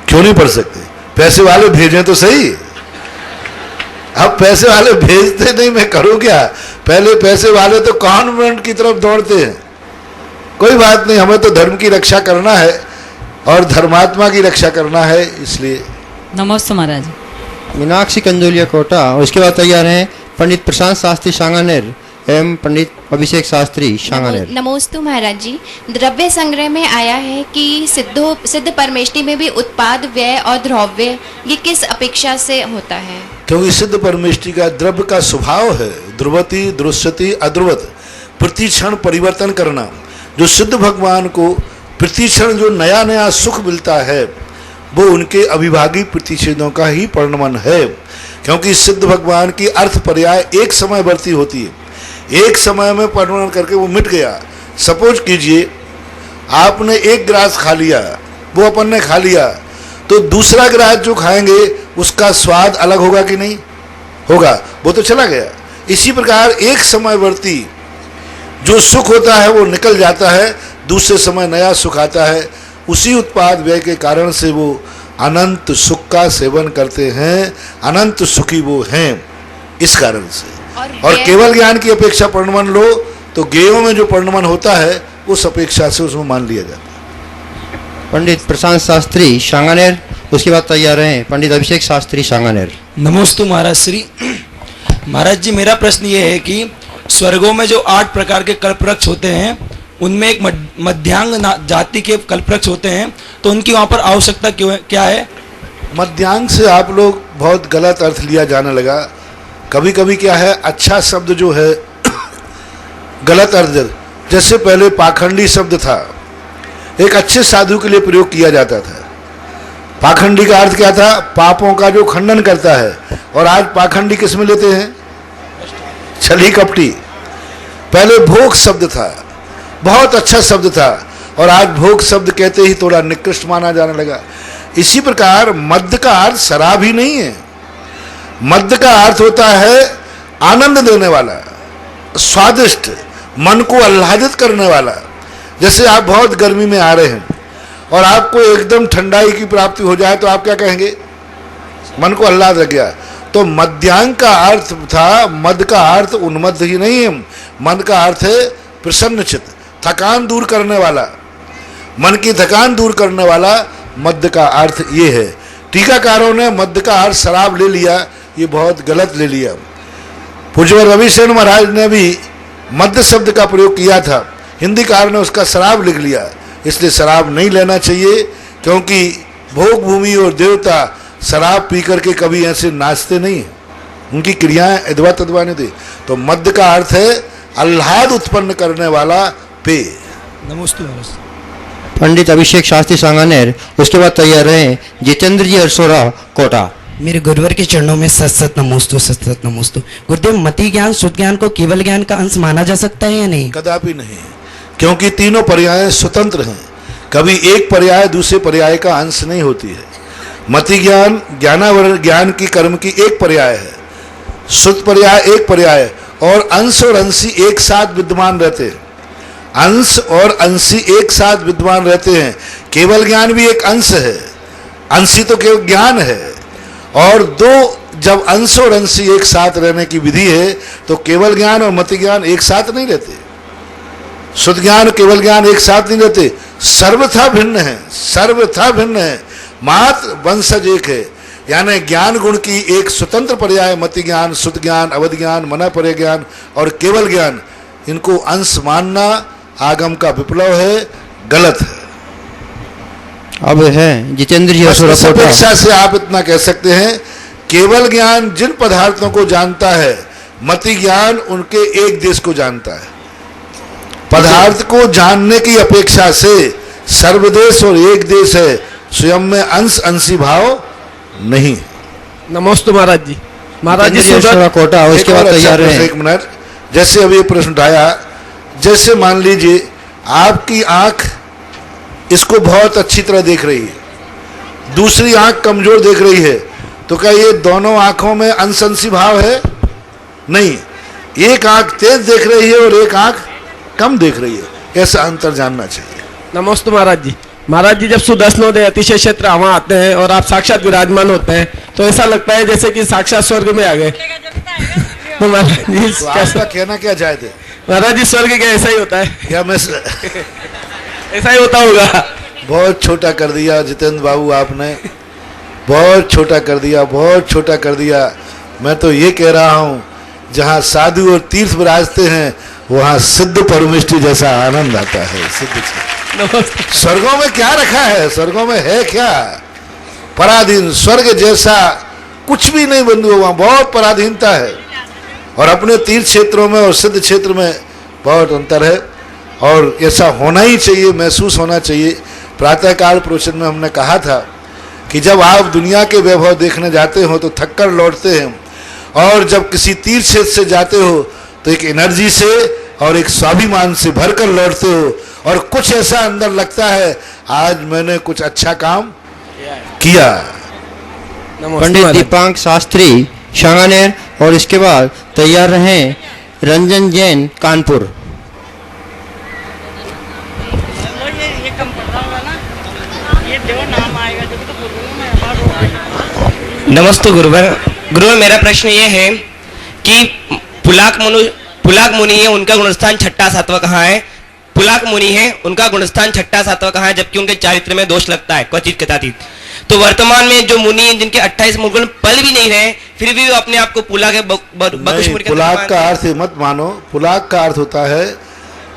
क्यों नहीं पढ़ सकते? पैसे वाले भेजें तो सही। अब पैसे वाले भेजते नहीं, मैं करूं क्या? पहले पैसे वाले तो कॉन्वेंट की तरफ दौड़ते हैं। कोई बात नहीं, हमें तो धर्म की रक्षा करना है और धर्मात्मा की रक्षा करना है, इसलिए। नमस्ते महाराज। मीनाक्षी कंजोलिया कोटा, और उसके बाद तैयार हैं पंडित प्रशांत शास्त्री सांगानेर एवं पंडित अभिषेक शास्त्री सांगानेर। नमोस्तु महाराज जी। द्रव्य संग्रह में आया है कि सिद्ध परमेष्टि में भी उत्पाद, व्यय और द्रव्य ये किस अपेक्षा से होता है? क्योंकि सिद्ध परमेष्टि का द्रव्य का स्वभाव है ध्रुवती, दृश्यति, अध्रुवत, प्रतिक्षण परिवर्तन करना। जो सिद्ध भगवान को प्रतिक्षण जो नया नया सुख मिलता है वो उनके अविभागी प्रतिषेधों का ही परिणमन है। क्योंकि सिद्ध भगवान की अर्थ पर्याय एक समय वर्ती होती है, एक समय में परिणमन करके वो मिट गया। सपोज कीजिए आपने एक गिलास खा लिया, वो अपन ने खा लिया, तो दूसरा गिलास जो खाएंगे उसका स्वाद अलग होगा कि नहीं होगा? वो तो चला गया। इसी प्रकार एक समयवर्ती जो सुख होता है वो निकल जाता है, दूसरे समय नया सुख आता है। उसी उत्पाद व्यय के कारण से वो अनंत सुख का सेवन करते हैं, अनंत सुखी वो हैं इस कारण से। और केवल ज्ञान की अपेक्षा परिणमन लो तो गेयों में जो परिणमन होता है उस अपेक्षा से उसमें मान लिया जाता है। पंडित प्रशांत शास्त्री सांगानेर, उसके बाद तैयार हैं पंडित अभिषेक शास्त्री सांगानेर। नमोस्तु महाराज श्री। महाराज जी, मेरा प्रश्न ये है कि स्वर्गों में जो 8 प्रकार के कल्पवृक्ष होते हैं उनमें एक मध्यांग जाति के कल्पवृक्ष होते हैं, तो उनकी वहाँ पर आवश्यकता क्या है? मध्यांग से आप लोग बहुत गलत अर्थ लिया जाने लगा। कभी कभी क्या है, अच्छा शब्द जो है गलत अर्थ, जैसे पहले पाखंडी शब्द था, एक अच्छे साधु के लिए प्रयोग किया जाता था। पाखंडी का अर्थ क्या था? पापों का जो खंडन करता है। और आज पाखंडी किस में लेते हैं? छली कपटी। पहले भोग शब्द था, बहुत अच्छा शब्द था, और आज भोग शब्द कहते ही थोड़ा निकृष्ट माना जाने लगा। इसी प्रकार मद्य का अर्थ शराब ही नहीं है। मद्य का अर्थ होता है आनंद देने वाला, स्वादिष्ट, मन को आह्लादित करने वाला। जैसे आप बहुत गर्मी में आ रहे हैं और आपको एकदम ठंडाई की प्राप्ति हो जाए तो आप क्या कहेंगे? मन को आह्लाद लग गया। तो मध्यांग का अर्थ था, मद का अर्थ उन्मद ही नहीं है, मन का अर्थ है प्रसन्न चित्त, थकान दूर करने वाला, मन की थकान दूर करने वाला मद का अर्थ ये है। टीकाकारों ने मद का अर्थ शराब ले लिया, ये बहुत गलत ले लिया। पूज्य रविशरण महाराज ने भी मद शब्द का प्रयोग किया था, हिंदीकार ने उसका शराब लिख लिया। इसलिए शराब नहीं लेना चाहिए, क्योंकि भोग भूमि और देवता शराब पी करके कभी ऐसे नाचते नहीं हैं, उनकी क्रियाएं अदवा तदवा नहीं थी। तो मद का अर्थ है आह्लाद उत्पन्न करने वाला पेय। नमस्ते। पंडित अभिषेक शास्त्री सांगानेर, उसके बाद तैयार रहे जितेंद्र जी अरसोरा कोटा। मेरे गुरुवर के चरणों में सत सत नमोस्तु, सत सत नमोस्तु। गुरुदेव, मति ज्ञान शुद्ध ज्ञान को केवल ज्ञान का अंश माना जा सकता है या नहीं? कदापि नहीं, क्योंकि तीनों पर्याय स्वतंत्र हैं, कभी एक पर्याय दूसरे पर्याय का अंश नहीं होती है। मति ज्ञान ज्ञानावरण ज्ञान की कर्म की एक पर्याय है, शुद्ध पर्याय एक पर्याय, और अंश और अंशी एक साथ विद्यमान रहते हैं। अंश और अंशी एक साथ विद्यमान रहते हैं। केवल ज्ञान भी एक अंश है, अंशी तो केवल ज्ञान है। और दो जब अंश और अंशी एक साथ रहने की विधि है तो केवल ज्ञान और मति ज्ञान एक साथ नहीं रहते, शुद्ध ज्ञान केवल ज्ञान एक साथ नहीं रहते, सर्वथा भिन्न है, सर्वथा भिन्न है, मात्र वंशज एक है। यानी ज्ञान गुण की एक स्वतंत्र पर्याय मति ज्ञान, शुद्ध ज्ञान, अवध ज्ञान, मना परे ज्ञान और केवल ज्ञान, इनको अंश मानना आगम का विप्लव है, गलत है। अब है जितेंद्र जी बस इस अपेक्षा से आप इतना कह सकते हैं, केवल ज्ञान जिन पदार्थों को जानता है, मति ज्ञान उनके एक देश को जानता है। पदार्थ को जानने की अपेक्षा से सर्वदेश और एक देश है, स्वयं में अंश अंशी भाव नहीं। नमस्ते महाराज जी। महाराज जी कोटा, उसके बाद तैयार रहे। एक मिनट, जैसे अभी प्रश्न उठाया, जैसे मान लीजिए आपकी आंख इसको बहुत अच्छी तरह देख रही है, दूसरी आंख कमजोर देख रही है, तो क्या ये दोनों आंखों में अंश अंशी भाव है? नहीं, एक आंख तेज देख रही है और एक आंख कम देख रही है, ऐसा अंतर जानना चाहिए। नमस्ते महाराज जी। महाराज जी, जब सुदर्शनोदय अतिशय क्षेत्र वहाँ आते हैं और आप साक्षात विराजमान होते हैं तो ऐसा लगता है जैसे कि साक्षात स्वर्ग में आ गए। तो महाराज जी तो आपका कहना क्या चाहते हैं? महाराज जी, स्वर्ग क्या ऐसा ही होता है क्या? मैं ऐसा ही होता होगा। बहुत छोटा कर दिया जितेंद्र बाबू, आपने बहुत छोटा कर दिया, बहुत छोटा कर दिया। मैं तो ये कह रहा हूँ, जहाँ साधु और तीर्थ विराजते हैं वहाँ सिद्ध परमेष्टि जैसा आनंद आता है। सिद्ध स्वर्गों में क्या रखा है? स्वर्गों में है क्या? पराधीन। स्वर्ग जैसा कुछ भी नहीं बंधु, वहाँ बहुत पराधीनता है, और अपने तीर्थ क्षेत्रों में और सिद्ध क्षेत्र में बहुत अंतर है, और ऐसा होना ही चाहिए, महसूस होना चाहिए। प्रातःकाल प्रवचन में हमने कहा था कि जब आप दुनिया के वैभव देखने जाते हो तो थक कर लौटते हैं, और जब किसी तीर्थ क्षेत्र से जाते हो तो एक एनर्जी से और एक स्वाभिमान से भरकर लौटते हो, और कुछ ऐसा अंदर लगता है आज मैंने कुछ अच्छा काम किया। पंडित दीपांक शास्त्री सांगानेर, और इसके बाद तैयार रहे रंजन जैन कानपुर। नमस्ते गुरुवर। गुरुवर, मेरा प्रश्न ये है कि पुलाक मुनि है, उनका गुणस्थान छठा सातवां कहाँ है? पुलाक मुनि है, उनका गुणस्थान छठा सातवां कहाँ है, जबकि उनके चारित्र में दोष लगता है क्वचित कदाचित। तो वर्तमान में जो मुनि हैं जिनके 28 मुगुण पल भी नहीं रहे, फिर भी वो अपने आप को पुलाक का अर्थ मत मानो। पुलाक का अर्थ होता है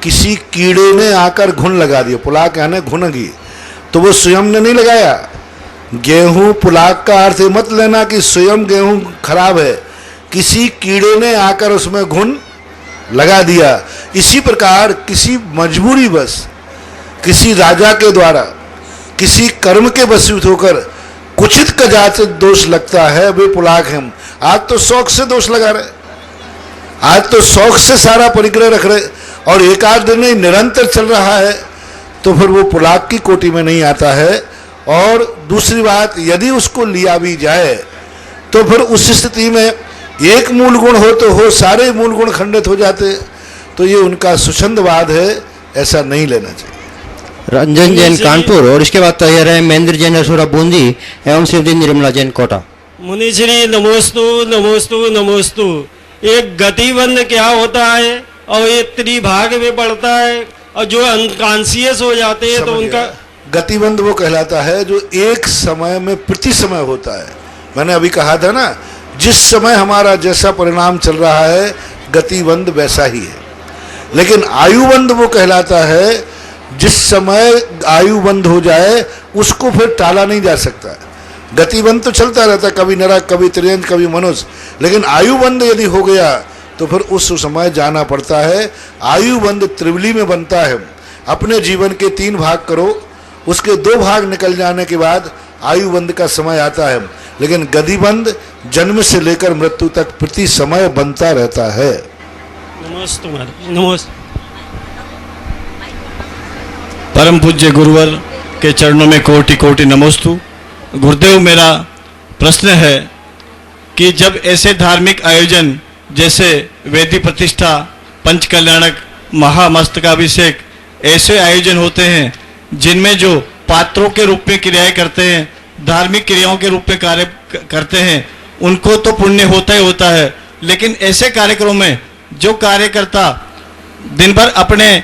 किसी कीड़े ने आकर घुन लगा दिया। पुलाक यानी घुनगी, तो वो स्वयं ने नहीं लगाया। गेहूं, पुलाक का अर्थ मत लेना कि स्वयं गेहूं खराब है, किसी कीड़े ने आकर उसमें घुन लगा दिया। इसी प्रकार किसी मजबूरी बस, किसी राजा के द्वारा, किसी कर्म के वशीभूत होकर कुचित कदाचित दोष लगता है, वे पुलाक हैं। आज तो शौक से दोष लगा रहे, आज तो शौक से सारा परिग्रह रख रहे, और एक आध दिन नहीं निरंतर चल रहा है, तो फिर वो पुलाक की कोटि में नहीं आता है। और दूसरी बात, यदि उसको लिया भी जाए तो फिर उस स्थिति में एक मूल गुण हो तो हो, सारे मूल गुण खंडित हो जाते। तो ये उनका सुछंदवाद है, ऐसा नहीं लेना चाहिए। रंजन जैन कानपुर और इसके बाद तैयार है महेंद्र जैन असुरा बूंदी एवं श्रीमती निर्मला जैन कोटा। मुनिश्री नमोस्तु नमोस्तु नमोस्तु। एक गतिबंध क्या होता है और ये त्रिभाग में पड़ता है और जो अनकॉन्शियस हो जाते हैं तो उनका गतिबंध वो कहलाता है जो एक समय में प्रति समय होता है। मैंने अभी कहा था ना, जिस समय हमारा जैसा परिणाम चल रहा है गतिबंध वैसा ही है। लेकिन आयुबंध वो कहलाता है जिस समय आयुबंध हो जाए उसको फिर टाला नहीं जा सकता। गतिबंध तो चलता रहता है, कभी नरक कभी त्रियंज कभी मनुष्य, लेकिन आयुबंध यदि हो गया तो फिर उस समय जाना पड़ता है। आयुबंध त्रिवली में बनता है। अपने जीवन के 3 भाग करो, उसके 2 भाग निकल जाने के बाद आयुबंध का समय आता है। लेकिन गतिबंध जन्म से लेकर मृत्यु तक प्रति समय बनता रहता है। नमस्ते नमस्ते। परम पूज्य गुरुवर के चरणों में कोटि कोटि नमोस्तु। गुरुदेव, मेरा प्रश्न है कि जब ऐसे धार्मिक आयोजन जैसे वेदी प्रतिष्ठा, पंच कल्याणक, महामस्तकाभिषेक ऐसे आयोजन होते हैं जिनमें जो पात्रों के रूप में क्रियाएं करते हैं, धार्मिक क्रियाओं के रूप में कार्य करते हैं, उनको तो पुण्य होता ही होता है। लेकिन ऐसे कार्यक्रमों में जो कार्यकर्ता दिन भर अपने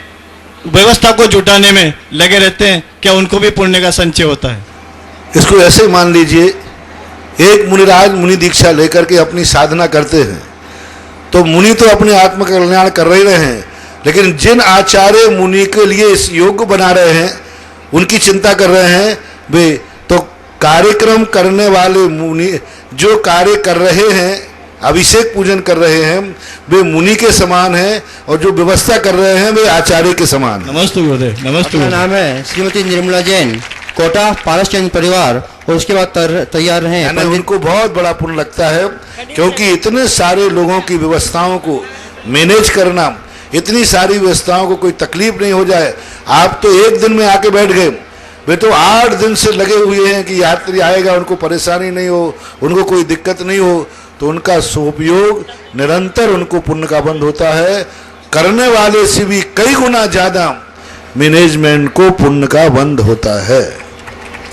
व्यवस्था को जुटाने में लगे रहते हैं, क्या उनको भी पुण्य का संचय होता है? इसको ऐसे मान लीजिए, एक मुनिराज मुनि दीक्षा लेकर के अपनी साधना करते हैं तो मुनि तो अपने आत्म कल्याण कर रहे हैं, लेकिन जिन आचार्य मुनि के लिए इस योग्य बना रहे हैं, उनकी चिंता कर रहे हैं, वे तो कार्यक्रम करने वाले मुनि जो कार्य कर रहे हैं, अभिषेक पूजन कर रहे हैं, वे मुनि के समान हैं, और जो व्यवस्था कर रहे हैं वे आचार्य के समान हैं। नमस्ते गुरुदेव। नमस्ते। अपना नाम है श्रीमती निर्मला जैन कोटा, पारसचंद परिवार और उसके बाद तैयार रहे। उनको बहुत बड़ा पुण्य लगता है, क्योंकि इतने सारे लोगों की व्यवस्थाओं को मैनेज करना, इतनी सारी व्यवस्थाओं को कोई तकलीफ नहीं हो जाए। आप तो एक दिन में आके बैठ गए, वे तो 8 दिन से लगे हुए हैं कि यात्री आएगा उनको परेशानी नहीं हो, उनको कोई दिक्कत नहीं हो, तो उनका सदुपयोग निरंतर उनको पुण्य का बंध होता है। करने वाले से भी कई गुना ज्यादा मैनेजमेंट को पुण्य का बंध होता है।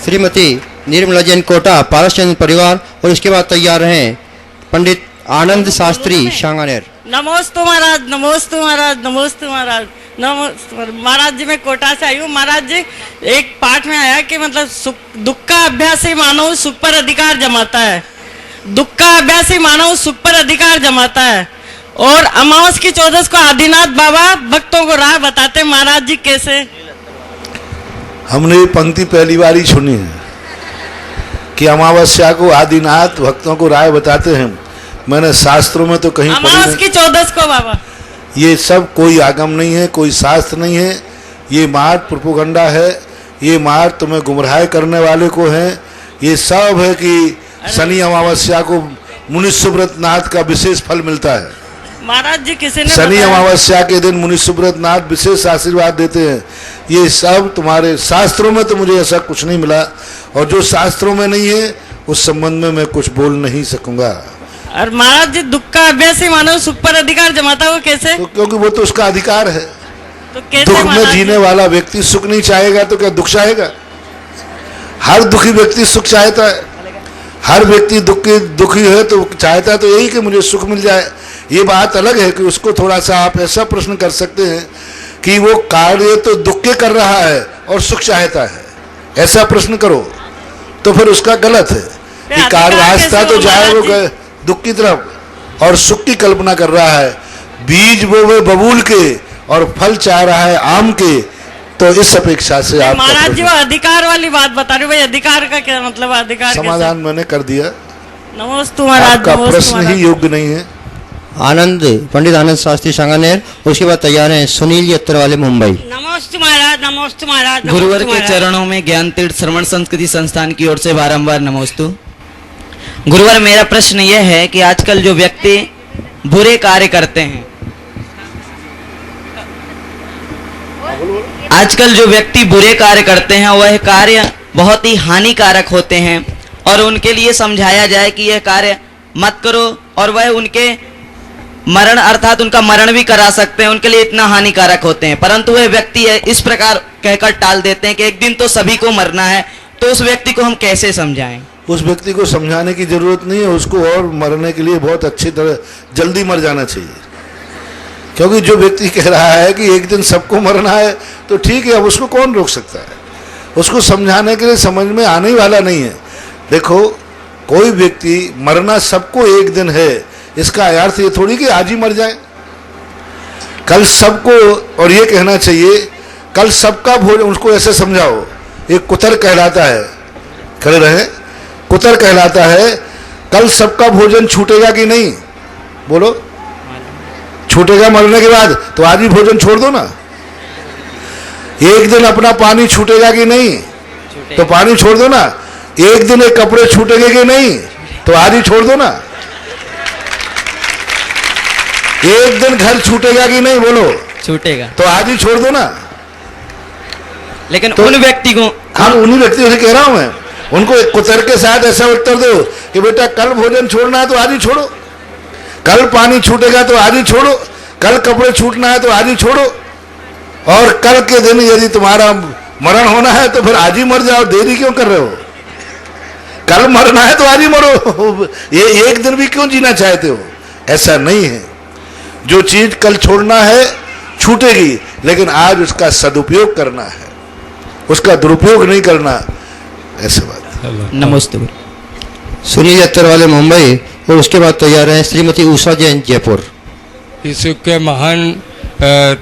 श्रीमती निर्मला जैन कोटा, पारसचंद परिवार और इसके बाद तैयार हैं पंडित आनंद शास्त्री शांगानेर। नमोस्तु महाराज, नमोस्तु महाराज, नमोस्तु महाराज, नमोस्तु महाराज जी। मैं कोटा से आई हूँ महाराज जी। एक पाठ में आया कि मतलब दुख का अभ्यास ही मानव सुख पर अधिकार जमाता है। दुख का अभ्यास ही मानव सुख पर अधिकार जमाता है। और अमावस की 14 को आदिनाथ बाबा भक्तों को राह बताते। महाराज जी कैसे? हमने ये पंक्ति पहली बार ही सुनी है कि अमावस्या को आदिनाथ भक्तों को राह बताते हैं। मैंने शास्त्रों में तो कहीं अमावस की 14 को बाबा। ये सब कोई आगम नहीं है, कोई शास्त्र नहीं है, ये मार प्रोपोगंडा है, ये मार तुम्हें गुमराह करने वाले को है। ये सब है कि शनि अमावस्या को मुनि सुब्रत नाथ का विशेष फल मिलता है। महाराज जी किसी ने शनि अमावस्या के दिन मुनि सुब्रत नाथ विशेष आशीर्वाद देते हैं। ये सब तुम्हारे शास्त्रों में तो मुझे ऐसा कुछ नहीं मिला, और जो शास्त्रों में नहीं है उस संबंध में मैं कुछ बोल नहीं सकूंगा। और महाराज जी दुख का अभ्यास ही मानव सुख पर अधिकार जमाता हो कैसे? तो क्योंकि वो तो उसका अधिकार है। तो कैसे दुख में जीने वाला व्यक्ति सुख नहीं चाहेगा तो क्या दुख चाहेगा? हर दुखी व्यक्ति सुख चाहता है। हर व्यक्ति दुखी है तो चाहता है तो यही कि मुझे सुख मिल जाए। ये बात अलग है कि उसको थोड़ा सा आप ऐसा प्रश्न कर सकते हैं कि वो कार्य तो दुख के कर रहा है और सुख चाहता है, ऐसा प्रश्न करो तो फिर उसका गलत है कि कार्य रास्ता तो जाए वो दुख की तरफ और सुख की कल्पना कर रहा है। बीज वो बबूल के और फल चाह रहा है आम के, तो इस अपेक्षा से आप महाराज जी वो अधिकार वाली बात बता रहे हो, भाई अधिकार का क्या मतलब? अधिकार समाधान मैंने कर दिया। नमोस्तु महाराज। आपका प्रश्न ही योग्य नहीं है। आनंद पंडित आनंद शास्त्री शांगानेर, उसके बाद तैयार हैं सुनील यत्तर वाले मुंबई। नमोस्तु महाराज, नमोस्तु महाराज। गुरुवर के चरणों में ज्ञान तीर्थ श्रवण संस्कृति संस्थान की ओर से बारंबार नमोस्तु। गुरुवर, मेरा प्रश्न यह है कि आजकल जो व्यक्ति बुरे कार्य करते हैं, आजकल जो व्यक्ति बुरे कार्य करते हैं वह कार्य बहुत ही हानिकारक होते हैं और उनके लिए समझाया जाए कि यह कार्य मत करो और वह उनके मरण अर्थात उनका मरण भी करा सकते हैं, उनके लिए इतना हानिकारक होते हैं, परंतु वे व्यक्ति इस प्रकार कहकर टाल देते हैं कि एक दिन तो सभी को मरना है, तो उस व्यक्ति को हम कैसे समझाएं? उस व्यक्ति को समझाने की जरूरत नहीं है, उसको और मरने के लिए बहुत अच्छी तरह जल्दी मर जाना चाहिए। क्योंकि जो व्यक्ति कह रहा है कि एक दिन सबको मरना है, तो ठीक है, अब उसको कौन रोक सकता है? उसको समझाने के लिए समझ में आने वाला नहीं है। देखो, कोई व्यक्ति मरना सबको एक दिन है, इसका अर्थ ये थोड़ी कि आज ही मर जाए। कल सबको, और ये कहना चाहिए कल सबका भोजन, उसको ऐसे समझाओ, एक कुतर कहलाता है, खड़े रहे, कुतर कहलाता है, कल सबका भोजन छूटेगा कि नहीं? बोलो, छूटेगा मरने के बाद, तो आज ही भोजन छोड़ दो ना। एक दिन अपना पानी छूटेगा कि नहीं? तो पानी छोड़ दो ना। एक दिन एक कपड़े छूटेंगे कि नहीं? तो आज ही छोड़ दो ना। एक दिन घर छूटेगा कि नहीं? बोलो, छूटेगा, तो आज ही छोड़ दो ना। लेकिन तो उन व्यक्ति को, हाँ, उन्हीं व्यक्तियों से कह रहा हूं मैं, उनको एक कुतर के साथ ऐसा उत्तर दो कि बेटा कल भोजन छोड़ना है तो आज ही छोड़ो, कल पानी छूटेगा तो आज ही छोड़ो, कल कपड़े छूटना है तो आज ही छोड़ो, और कल के दिन यदि तुम्हारा मरण होना है तो फिर आज ही मर जाओ, देरी क्यों कर रहे हो? कल मरना है तो आज ही मरो, ये एक दिन भी क्यों जीना चाहते हो? ऐसा नहीं है। जो चीज कल छोड़ना है छूटेगी, लेकिन आज उसका सदुपयोग करना है, उसका दुरुपयोग नहीं करना। ऐसे बात। नमस्ते। सुनील अत्तर वाले मुंबई, और उसके बाद तैयार है श्रीमती उषा जैन जयपुर। इस युग के महान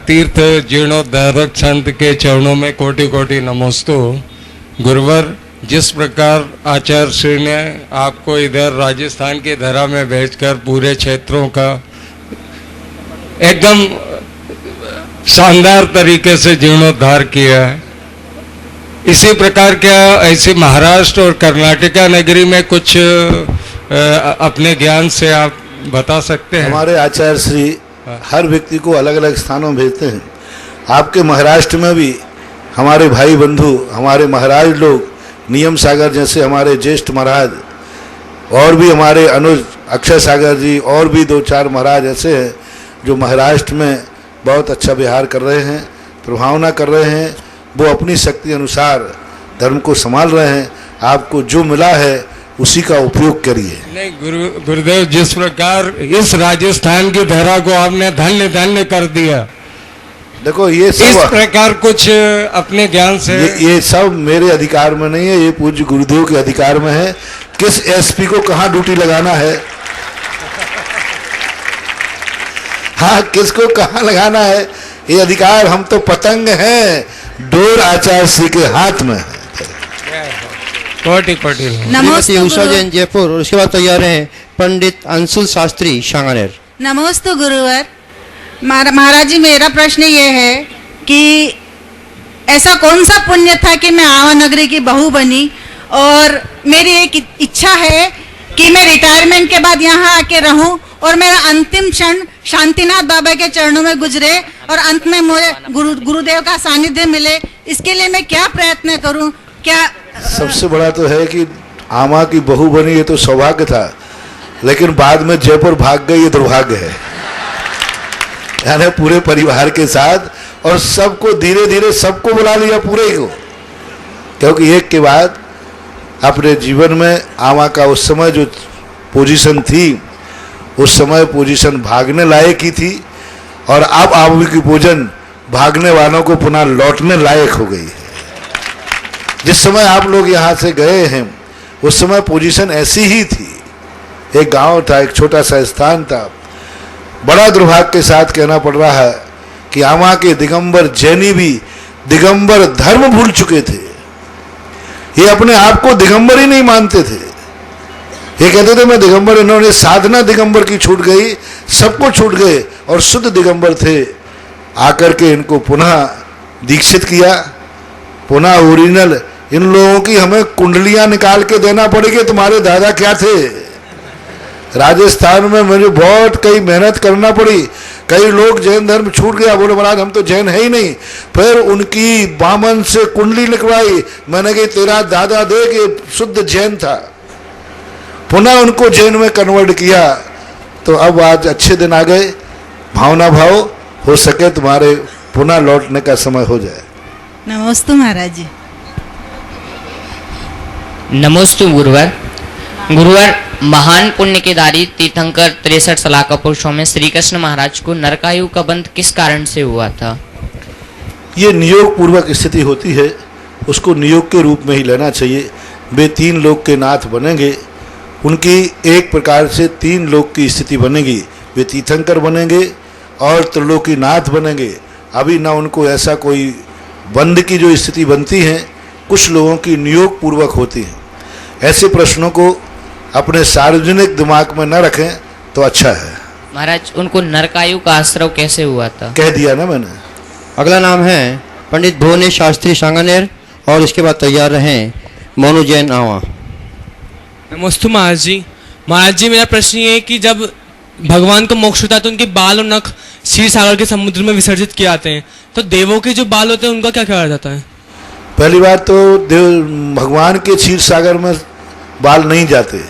तीर्थ जीर्णोद्धारक संत के चरणों में कोटि कोटि नमोस्तु। गुरुवर, जिस प्रकार आचार्य श्री ने आपको इधर राजस्थान की धरा में भेजकर पूरे क्षेत्रों का एकदम शानदार तरीके से जीर्णोद्धार किया है, इसी प्रकार क्या ऐसे महाराष्ट्र और कर्नाटका नगरी में कुछ अपने ज्ञान से आप बता सकते हैं? हमारे आचार्य श्री हर व्यक्ति को अलग अलग स्थानों भेजते हैं। आपके महाराष्ट्र में भी हमारे भाई बंधु, हमारे महाराज लोग, नियम सागर जैसे हमारे ज्येष्ठ महाराज, और भी हमारे अनुज अक्षय सागर जी, और भी 2-4 महाराज ऐसे हैं जो महाराष्ट्र में बहुत अच्छा विहार कर रहे हैं, प्रभावना कर रहे हैं। वो अपनी शक्ति अनुसार धर्म को संभाल रहे हैं। आपको जो मिला है उसी का उपयोग करिए। नहीं गुरुदेव, जिस प्रकार इस राजस्थान की धरा को आपने धन्य धन्य कर दिया, देखो ये सब इस प्रकार कुछ अपने ज्ञान से, ये सब मेरे अधिकार में नहीं है, ये पूज्य गुरुदेव के अधिकार में है। किस एसपी को कहाँ ड्यूटी लगाना है, हाँ, किसको कहाँ लगाना है, ये अधिकार, हम तो पतंग हैं, डोर आचार्य श्री के हाथ में है। कोटि कोटि श्रीमती उषा जैन जयपुर, और उसके बाद तैयार हैं पंडित अंशुल शास्त्री शांगानेर। नमोस्तु गुरुवर। महाराज जी, मेरा प्रश्न ये है कि ऐसा कौन सा पुण्य था कि मैं आवा नगरी की बहू बनी, और मेरी एक इच्छा है कि मैं रिटायरमेंट के बाद यहाँ आके रहूं और मेरा अंतिम क्षण शांतिनाथ बाबा के चरणों में गुजरे, और अंत में मुझे गुरुदेव का सानिध्य मिले। इसके लिए मैं क्या प्रयत्न करूं? क्या सबसे बड़ा तो है कि आमा की बहू बनी, ये तो सौभाग्य था, लेकिन बाद में जयपुर भाग गई, ये दुर्भाग्य है। यानी पूरे परिवार के साथ, और सबको धीरे धीरे सबको बुला लिया, पूरे को, क्योंकि एक के बाद अपने जीवन में आमा का उस समय जो पोजीशन थी, उस समय पोजीशन भागने लायक ही थी, और अब आमा की पोजीशन भागने वालों को पुनः लौटने लायक हो गई है। जिस समय आप लोग यहाँ से गए हैं, उस समय पोजीशन ऐसी ही थी। एक गांव था, एक छोटा सा स्थान था। बड़ा दुर्भाग्य के साथ कहना पड़ रहा है कि आमा के दिगंबर जैनी भी दिगंबर धर्म भूल चुके थे। ये अपने आप को दिगंबर ही नहीं मानते थे। ये कहते थे मैं दिगंबर, इन्होंने साधना दिगंबर की छूट गई, सबको छूट गए, और शुद्ध दिगंबर थे। आकर के इनको पुनः दीक्षित किया, पुनः ओरिजिनल। इन लोगों की हमें कुंडलियां निकाल के देना पड़ेगी, तुम्हारे दादा क्या थे। राजस्थान में मुझे बहुत कई मेहनत करना पड़ी, कई लोग जैन धर्म छूट गया, बोले महाराज हम तो जैन है ही नहीं। फिर उनकी बामन से कुंडली निकलवाई, मैंने कही तेरा दादा देख ये शुद्ध जैन था। पुनः उनको जैन में कन्वर्ट किया, तो अब आज अच्छे दिन आ गए, भावना भाव हो सके तुम्हारे पुनः लौटने का समय हो जाए। नमोस्तु महाराज जी। नमोस्तु गुरुवर। गुरुवर, महान पुण्य के दारी तीर्थंकर 63 सलाका पुरुषों में श्री कृष्ण महाराज को नरकायु का बंध किस कारण से हुआ था? ये नियोग पूर्वक स्थिति होती है, उसको नियोग के रूप में ही लेना चाहिए। वे 3 लोक के नाथ बनेंगे, उनकी एक प्रकार से 3 लोक की स्थिति बनेगी। वे तीर्थंकर बनेंगे और त्रिलोकी नाथ बनेंगे। अभी ना उनको ऐसा कोई बंध की जो स्थिति बनती है, कुछ लोगों की नियोग पूर्वक होती है। ऐसे प्रश्नों को अपने सार्वजनिक दिमाग में न रखें तो अच्छा है। महाराज, उनको नरकायु का आश्रय कैसे हुआ था? कह दिया ना मैंने। अगला नाम है पंडित भुवनेश शास्त्री सांगानेर और इसके बाद तैयार रहें मोनू जैन आवा। नमस्ते महाराज जी। महाराज जी, मेरा प्रश्न ये है कि जब भगवान को मोक्ष होता है तो उनके बाल और नख क्षीर सागर के समुद्र में विसर्जित किए जाते हैं, तो देवों के जो बाल होते हैं उनका क्या किया जाता है? पहली बार तो भगवान के क्षीर सागर में बाल नहीं जाते,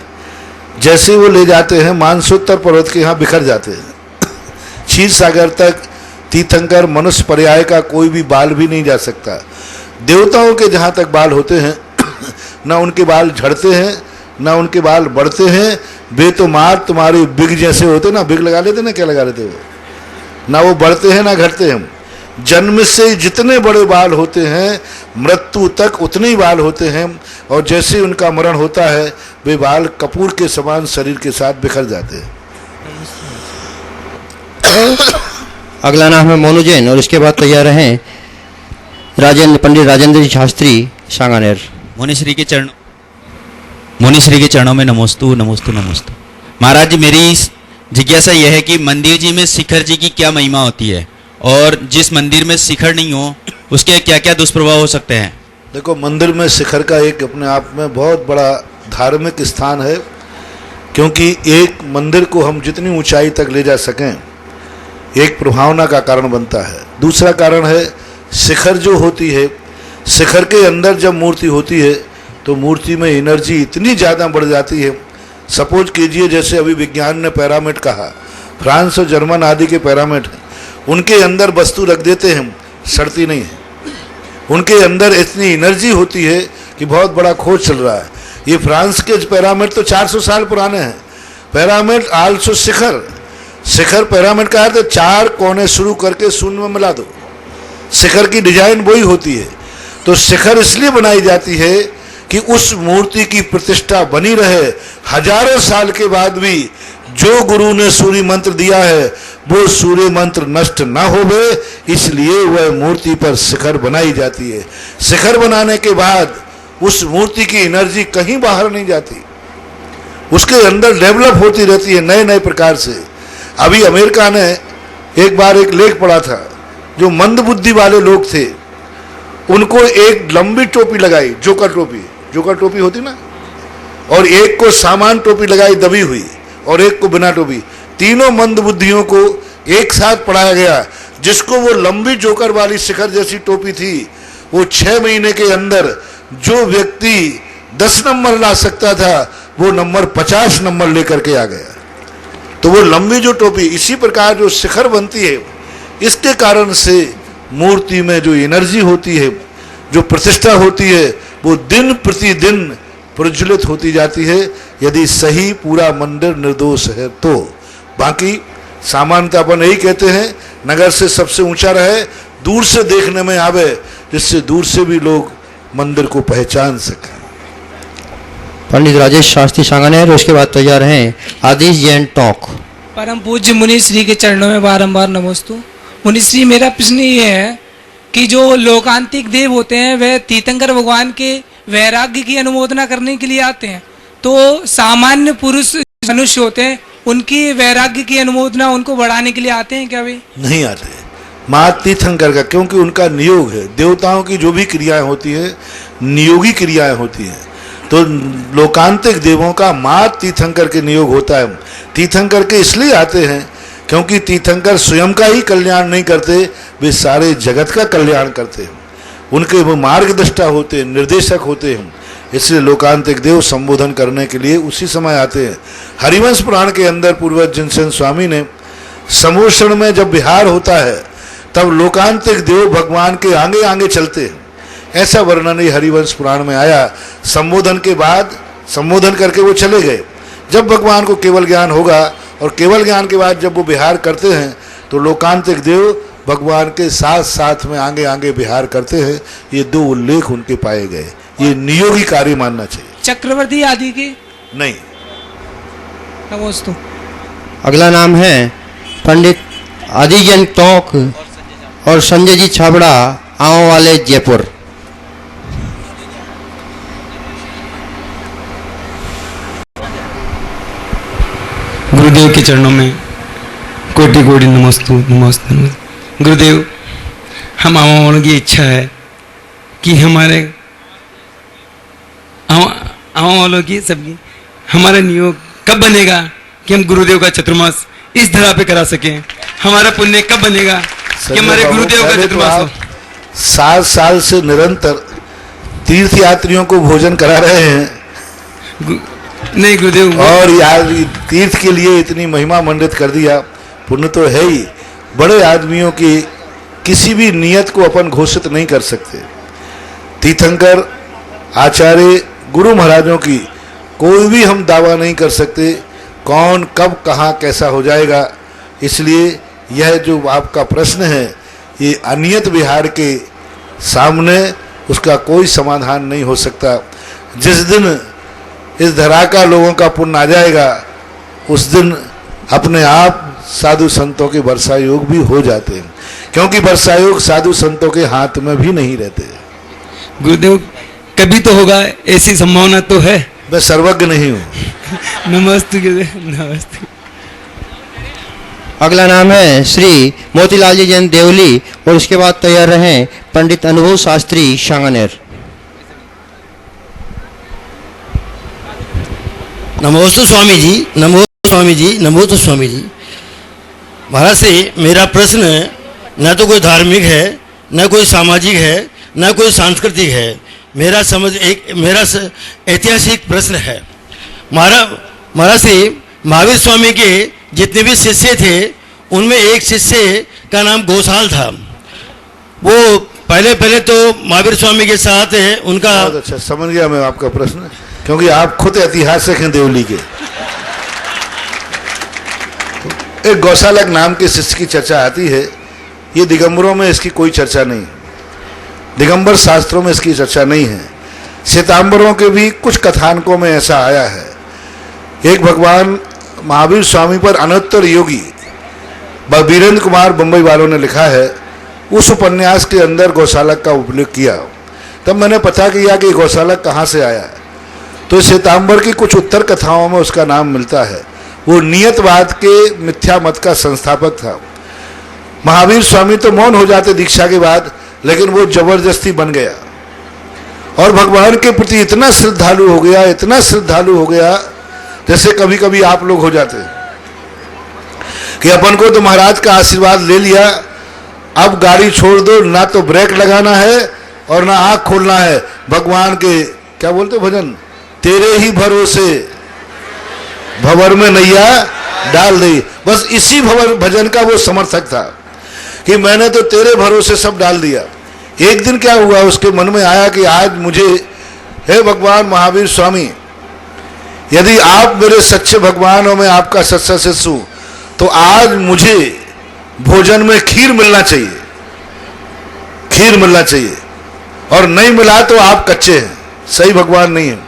जैसे वो ले जाते हैं मानसोत्तर पर्वत के यहाँ बिखर जाते हैं। क्षीर सागर तक तीर्थंकर मनुष्य पर्याय का कोई भी बाल भी नहीं जा सकता। देवताओं के जहाँ तक बाल होते हैं ना उनके बाल झड़ते हैं ना उनके बाल बढ़ते हैं। वे तो मार तुम्हारे बिग जैसे होते ना, बिग लगा लेते ना, क्या लगा लेते वो, ना वो बढ़ते हैं ना घटते हैं। जन्म से जितने बड़े बाल होते हैं मृत्यु तक उतने ही बाल होते हैं, और जैसे उनका मरण होता है वे बाल कपूर के समान शरीर के साथ बिखर जाते हैं। अगला नाम है मोनू जैन और इसके बाद तैयार रहें पंडित राजेंद्र शास्त्री सांगानेर। मुनिश्री के चरणों में नमोस्तु नमोस्तु नमोस्तु। महाराज जी, मेरी जिज्ञासा यह है कि मंदिर जी में शिखर जी की क्या महिमा होती है, और जिस मंदिर में शिखर नहीं हो उसके क्या क्या दुष्प्रभाव हो सकते हैं? देखो, मंदिर में शिखर का एक अपने आप में बहुत बड़ा धार्मिक स्थान है, क्योंकि एक मंदिर को हम जितनी ऊंचाई तक ले जा सकें एक प्रभावना का कारण बनता है। दूसरा कारण है शिखर जो होती है, शिखर के अंदर जब मूर्ति होती है तो मूर्ति में एनर्जी इतनी ज़्यादा बढ़ जाती है। सपोज कीजिए जैसे अभी विज्ञान ने पिरामिड कहा, फ्रांस और जर्मन आदि के पिरामिड हैं, उनके अंदर वस्तु रख देते हैं, सड़ती नहीं है। उनके अंदर इतनी एनर्जी होती है कि बहुत बड़ा खोज चल रहा है। ये फ्रांस के पिरामिड तो 400 साल पुराने हैं। पिरामिड आल्सो शिखर, शिखर पिरामिड का अर्थ 4 कोने शुरू करके शून्य में मिला दो। शिखर की डिजाइन वही होती है। तो शिखर इसलिए बनाई जाती है कि उस मूर्ति की प्रतिष्ठा बनी रहे, हजारों साल के बाद भी जो गुरु ने सूर्य मंत्र दिया है वो सूर्य मंत्र नष्ट ना होवे, इसलिए वह मूर्ति पर शिखर बनाई जाती है। शिखर बनाने के बाद उस मूर्ति की एनर्जी कहीं बाहर नहीं जाती, उसके अंदर डेवलप होती रहती है नए नए प्रकार से। अभी अमेरिका ने एक बार एक लेख पढ़ा था, जो मंदबुद्धि वाले लोग थे उनको एक लंबी टोपी लगाई, जोकर टोपी होती ना, और एक को सामान टोपी लगाई दबी हुई और एक को बिना टोपी। तीनों मंदबुद्धियों को एक साथ पढ़ाया गया। जिसको वो लंबी जोकर वाली शिखर जैसी टोपी थी, वो 6 महीने के अंदर जो व्यक्ति 10 नंबर ला सकता था वो नंबर 50 नंबर लेकर के आ गया। तो वो लंबी जो टोपी, इसी प्रकार जो शिखर बनती है, इसके कारण से मूर्ति में जो एनर्जी होती है, जो प्रतिष्ठा होती है, वो दिन प्रतिदिन प्रज्वलित होती जाती है, यदि सही पूरा मंदिर निर्दोष है तो। बाकी सामान्यतः अपन यही कहते हैं नगर से सबसे ऊंचा रहे, दूर से देखने में आवे, जिससे दूर से भी लोग मंदिर को पहचान सकें। पंडित राजेश शास्त्री सांगानेर और उसके बाद तैयार हैं आदिश जैन टॉक। परम पूज्य मुनिश्री के चरणों में बारंबार नमोस्तु। मुनिश्री, मेरा प्रश्न ये है कि जो लोकांतिक देव होते हैं वह तीर्थंकर भगवान के वैराग्य की अनुमोदना करने के लिए आते हैं, तो सामान्य पुरुष मनुष्य होते हैं उनकी वैराग्य की अनुमोदना उनको बढ़ाने के लिए आते हैं क्या? वे नहीं आते। माँ तीर्थंकर का, क्योंकि उनका नियोग है। देवताओं की जो भी क्रियाएं होती है नियोगी क्रियाएं होती हैं, तो लोकांतिक देवों का माँ तीर्थंकर के नियोग होता है। तीर्थंकर के इसलिए आते हैं क्योंकि तीर्थंकर स्वयं का ही कल्याण नहीं करते, वे सारे जगत का कल्याण करते हैं। उनके वो मार्गदृष्टा होते हैं, निर्देशक होते हैं। इसलिए लोकांतिक देव संबोधन करने के लिए उसी समय आते हैं। हरिवंश पुराण के अंदर पूर्वज जिनसेन स्वामी ने समोषण में जब विहार होता है तब लोकांतिक देव भगवान के आगे आगे चलते हैं, ऐसा वर्णन ये हरिवंश पुराण में आया। संबोधन के बाद संबोधन करके वो चले गए। जब भगवान को केवल ज्ञान होगा और केवल ज्ञान के बाद जब वो विहार करते हैं तो लोकांतिक देव भगवान के साथ साथ में आगे आगे विहार करते हैं। ये दो उल्लेख उनके पाए गए, ये नियोगी कार्य मानना चाहिए। चक्रवर्ती आदि की नहीं। नमोस्तु। अगला नाम है पंडित आदिजन टोक और संजय जी छाबड़ा, आंव वाले, जयपुर। गुरुदेव के चरणों में कोटि कोटि नमस्तु नमस्ते। गुरुदेव, हम आवाम वालों की इच्छा है कि हमारे आवाम वालों की सबकी हमारा नियोग कब बनेगा कि हम गुरुदेव का चतुर्मास इस धरा पे करा सकें। हमारा पुण्य कब बनेगा कि हमारे गुरुदेव का चतुर्मास हो। 7 साल से निरंतर तीर्थ यात्रियों को भोजन करा रहे हैं। नहीं गुरुदेव, और यार तीर्थ के लिए इतनी महिमा मंडित कर दिया। पुण्य तो है ही। बड़े आदमियों की किसी भी नियत को अपन घोषित नहीं कर सकते। तीर्थंकर आचार्य गुरु महाराजों की कोई भी हम दावा नहीं कर सकते कौन कब कहाँ कैसा हो जाएगा। इसलिए यह जो आपका प्रश्न है ये अनियत विहार के सामने उसका कोई समाधान नहीं हो सकता। जिस दिन इस धरा का लोगों का पुण्य आ जाएगा उस दिन अपने आप साधु संतों के वर्षा योग भी हो जाते हैं, क्योंकि वर्षा योग साधु संतों के हाथ में भी नहीं रहते। गुरुदेव, कभी तो होगा, ऐसी संभावना तो है। मैं सर्वज्ञ नहीं हूँ। नमस्ते गुरुदेव, नमस्ते। अगला नाम है श्री मोतीलाल जी जैन देवली और उसके बाद तैयार रहें पंडित अनुभव शास्त्री शांगनेर। नमोस्तु स्वामी जी, नमोस्तु स्वामी जी, नमोस्तु स्वामी जी। महाराज से मेरा प्रश्न न तो कोई धार्मिक है, न कोई सामाजिक है, न कोई सांस्कृतिक है। मेरा ऐतिहासिक प्रश्न है। महाराज से महावीर स्वामी के जितने भी शिष्य थे उनमें एक शिष्य का नाम गोसाल था। वो पहले तो महावीर स्वामी के साथ उनका। बहुत अच्छा, समझ गया मैं आपका प्रश्न, क्योंकि आप खुद ऐतिहासिक हैं देवली के। एक गौशालक नाम के शिष्य की चर्चा आती है। ये दिगंबरों में इसकी कोई चर्चा नहीं, दिगंबर शास्त्रों में इसकी चर्चा नहीं है। श्वेतांबरों के भी कुछ कथानकों में ऐसा आया है। एक भगवान महावीर स्वामी पर अनंतर योगी वीरेंद्र कुमार बम्बई वालों ने लिखा है। उस उपन्यास के अंदर गौशालक का उल्लेख किया। तब मैंने पता किया कि गौशालक कहाँ से आया है, तो श्वेतांबर की कुछ उत्तर कथाओं में उसका नाम मिलता है। वो नियतवाद के मिथ्या मत का संस्थापक था। महावीर स्वामी तो मौन हो जाते दीक्षा के बाद, लेकिन वो जबरदस्ती बन गया और भगवान के प्रति इतना श्रद्धालु हो गया, इतना श्रद्धालु हो गया जैसे कभी कभी आप लोग हो जाते कि अपन को तो महाराज का आशीर्वाद ले लिया, अब गाड़ी छोड़ दो, ना तो ब्रेक लगाना है और ना आंख खोलना है। भगवान के क्या बोलते भजन, तेरे ही भरोसे भंवर में नैया डाल दी। बस इसी भजन का वो समर्थक था कि मैंने तो तेरे भरोसे सब डाल दिया। एक दिन क्या हुआ, उसके मन में आया कि आज मुझे, हे भगवान महावीर स्वामी, यदि आप मेरे सच्चे भगवान हो, मैं आपका सच्चा शिष्य हूं, तो आज मुझे भोजन में खीर मिलना चाहिए, खीर मिलना चाहिए, और नहीं मिला तो आप कच्चे हैं, सही भगवान नहीं है।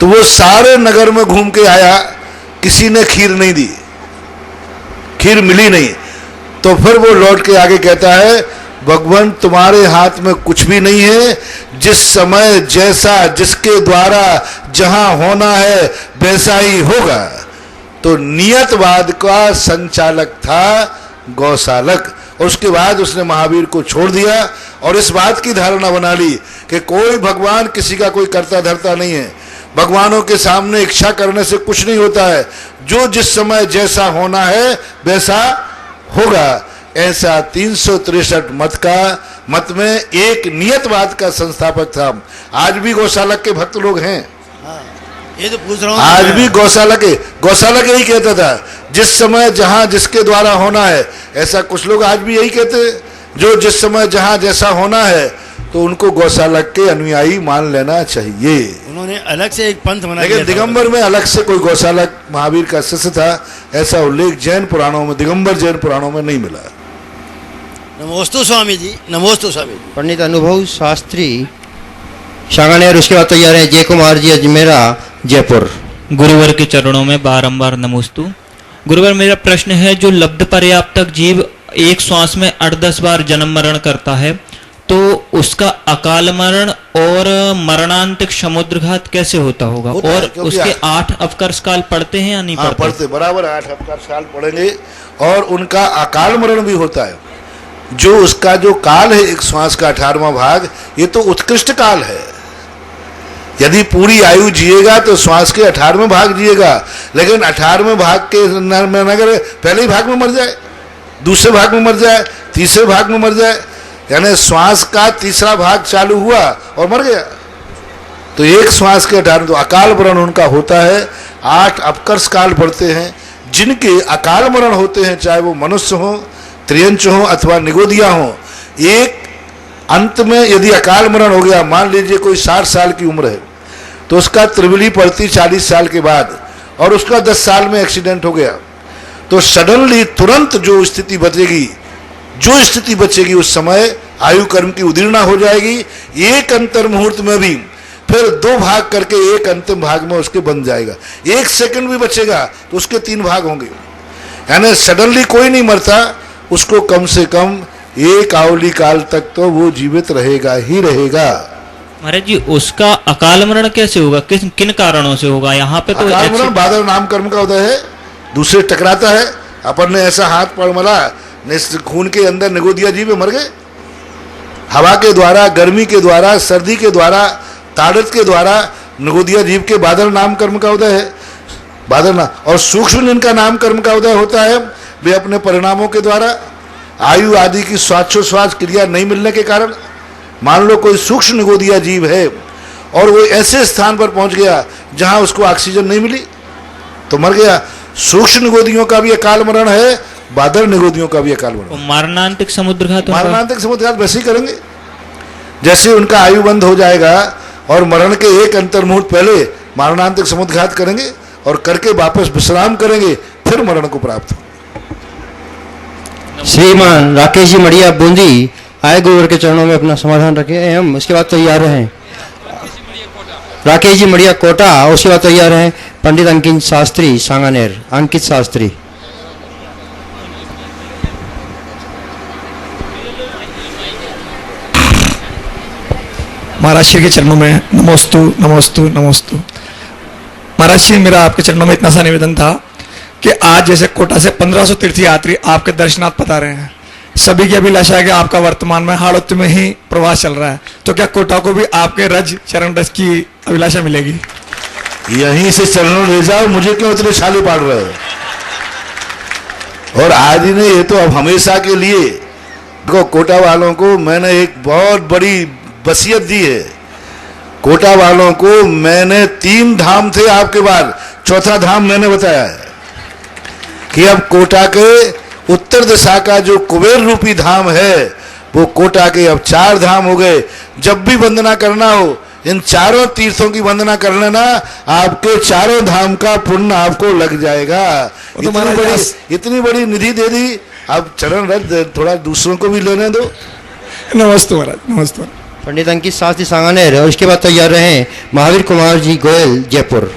तो वो सारे नगर में घूम के आया, किसी ने खीर नहीं दी, खीर मिली नहीं। तो फिर वो लौट के आगे कहता है, भगवान तुम्हारे हाथ में कुछ भी नहीं है, जिस समय जैसा जिसके द्वारा जहां होना है वैसा ही होगा। तो नियतवाद का संचालक था गौशालक। और उसके बाद उसने महावीर को छोड़ दिया और इस बात की धारणा बना ली कि कोई भगवान किसी का कोई करता धरता नहीं है। भगवानों के सामने इच्छा करने से कुछ नहीं होता है, जो जिस समय जैसा होना है वैसा होगा। ऐसा 363 मत का मत में एक नियतवाद का संस्थापक था। आज भी गौशाला के भक्त लोग हैं, ये तो पूछ रहा हूँ। आज भी गौशाला यही कहता था, जिस समय जहां जिसके द्वारा होना है, ऐसा कुछ लोग आज भी यही कहते हैं, जो जिस समय जहां जैसा होना है तो उनको गौशाला के अनुयायी मान लेना चाहिए। उन्होंने अलग से एक पंथ बना, लेकिन दिगंबर में अलग से कोई गौशाला महावीर का शिष्य था, ऐसा उल्लेख जैन पुराणों में, दिगंबर जैन पुराणों में नहीं मिला। नमोस्तु स्वामी जी, नमोस्तु स्वामी जी। पंडित अनुभव शास्त्री सांगानेर, उसके बाद तैयार है जय कुमार जी अजमेरा जयपुर। गुरुवर के चरणों में बारंबार नमोस्तु। गुरुवर, मेरा प्रश्न है, जो लब्ध पर्याप्तक जीव एक श्वास में 8-10 बार जन्म मरण करता है, तो उसका अकाल मरण और मरणांतिक समुद्रघात कैसे होता होगा? और उसके 8 अपकर्ष काल पढ़ते हैं या नहीं पढ़ते? पढ़ते, बराबर 8 अपकर्ष काल पढ़ेंगे और उनका अकाल मरण भी होता है। जो उसका जो काल है एक श्वास का 18वां भाग, ये तो उत्कृष्ट काल है। यदि पूरी आयु जिएगा तो श्वास के 18वें भाग जिएगा, लेकिन 18वें भाग के अगर पहले ही भाग में मर जाए, दूसरे भाग में मर जाए, तीसरे भाग में मर जाए, यानी श्वास का तीसरा भाग चालू हुआ और मर गया, तो एक श्वास के 18, तो अकाल मरण उनका होता है। 8 अपकर्ष काल पढ़ते हैं। जिनके अकाल मरण होते हैं, चाहे वो मनुष्य हो, त्रियंच हो अथवा निगोदिया हो, एक अंत में यदि अकाल मरण हो गया, मान लीजिए कोई 60 साल की उम्र है, तो उसका त्रिवली पड़ती 40 साल के बाद, और उसका 10 साल में एक्सीडेंट हो गया, तो सडनली तुरंत जो स्थिति बचेगी उस समय आयु कर्म की उदीर्णा हो जाएगी। एक अंतर मुहूर्त में भी फिर 2 भाग करके एक अंतिम भाग में उसके बन जाएगा। 1 सेकंड भी बचेगा तो उसके 3 भाग होंगे। यानी सडनली कोई नहीं मरता, उसको कम से कम एक आवली काल तक तो वो जीवित रहेगा ही रहेगा। महाराज जी, उसका अकाल मरण कैसे होगा? किन कारणों से होगा? यहाँ पे तो अकाल मरण बादल नाम कर्म का होता है, दूसरे टकराता है, अपन ने ऐसा हाथ पड़ मला, खून के अंदर निगोदिया जीव मर गए, हवा के द्वारा, गर्मी के द्वारा, सर्दी के द्वारा, ताड़त के द्वारा निगोदिया जीव के बादल नाम कर्म का उदय है। बादल नाम और सूक्ष्म जिनका नाम कर्म का उदय होता है, वे अपने परिणामों के द्वारा, आयु आदि की श्वासोश्वास क्रिया नहीं मिलने के कारण, मान लो कोई सूक्ष्म निगोदिया जीव है और वो ऐसे स्थान पर पहुंच गया जहां उसको ऑक्सीजन नहीं मिली तो मर गया। सूक्ष्म निगोदियों का भी अकाल मरण है, बादल निगोदियों का भी अकाल मरण। मरणांतिक समुद्रघात वैसे ही करेंगे जैसे उनका आयु बंद हो जाएगा, और मरण के एक अंतर मुहूर्त पहले मरणांतिक समुद्रघात करेंगे और करके वापस विश्राम करेंगे, फिर मरण को प्राप्त हो। श्रीमान राकेश जी मड़िया बूंदी आए गुरुवर के चरणों में अपना समाधान रखे। हम उसके बाद तैयार हैं राकेश जी मड़िया कोटा, उसके बाद तैयार हैं पंडित अंकित शास्त्री सांगानेर। अंकित शास्त्री। महाराज श्री के चरणों में नमोस्तु नमोस्तु नमोस्तु। महाराज श्री, मेरा आपके चरणों में इतना सा निवेदन था कि आज जैसे कोटा से 1500 तीर्थयात्री आपके दर्शनार्थ पता रहे हैं, सभी की अभिलाषा है कि आपका वर्तमान में हाड़ोत्य में ही प्रवास चल रहा है, तो क्या कोटा को भी आपके रज चरण रज की अभिलाषा मिलेगी? यहीं से चरणों ले जाओ, मुझे क्यों इतने छाले पाड़ रहे हो? और आज ही नहीं, ये तो अब हमेशा के लिए। देखो, कोटा वालों को मैंने एक बहुत बड़ी वसीयत दी है। कोटा वालों को मैंने 3 धाम थे आपके बाद, 4था धाम मैंने बताया है कि अब कोटा के उत्तर दिशा का जो कुबेर रूपी धाम है, वो कोटा के अब 4 धाम हो गए। जब भी वंदना करना हो, इन 4 तीर्थों की वंदना कर लेना, आपके 4 धाम का पुण्य आपको लग जाएगा। इतनी बड़ी निधि दे दी, अब चरण रज थोड़ा दूसरों को भी लेने दो। नमस्ते महाराज, नमस्ते। पंडित अंकित शास्त्री सांगानेर, और उसके बाद तैयार रहे महावीर कुमार जी गोयल जयपुर।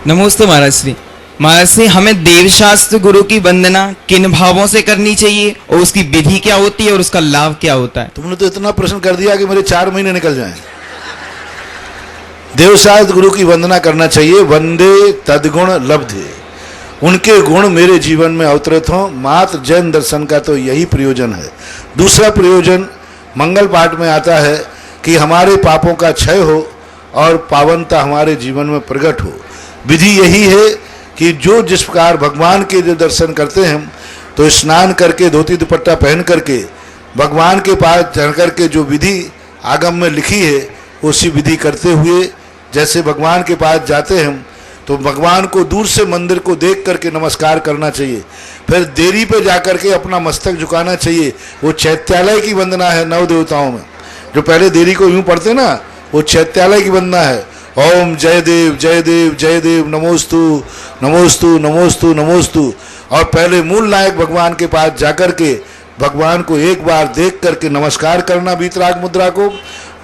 नमस्ते महाराज श्री। महाराज श्री, हमें देवशास्त्र गुरु की वंदना किन भावों से करनी चाहिए और उसकी विधि क्या होती है और उसका लाभ क्या होता है? तुमने तो इतना प्रश्न कर दिया कि मेरे 4 महीने निकल जाएं। देवशास्त्र गुरु की वंदना करना चाहिए। वंदे तद्गुण लब्धे, उनके गुण मेरे जीवन में अवतरित हों। मात्र जैन दर्शन का तो यही प्रयोजन है। दूसरा प्रयोजन मंगल पाठ में आता है कि हमारे पापों का क्षय हो और पावनता हमारे जीवन में प्रकट हो। विधि यही है कि जो जिस प्रकार भगवान के जो दर्शन करते हैं, तो स्नान करके धोती दुपट्टा पहन करके भगवान के पास जाकर के जो विधि आगम में लिखी है उसी विधि करते हुए, जैसे भगवान के पास जाते हैं तो भगवान को दूर से मंदिर को देख करके नमस्कार करना चाहिए, फिर देरी पे जाकर के अपना मस्तक झुकाना चाहिए। वो चैत्यालय की वंदना है नव देवताओं में, जो पहले देरी को यूं पढ़ते ना, वो चैत्यालय की वंदना है। ओम जय देव जय देव जय देव नमोस्तु नमोस्तु नमोस्तु नमोस्तु। और पहले मूल नायक भगवान के पास जाकर के भगवान को एक बार देख करके नमस्कार करना वीतराग मुद्रा को,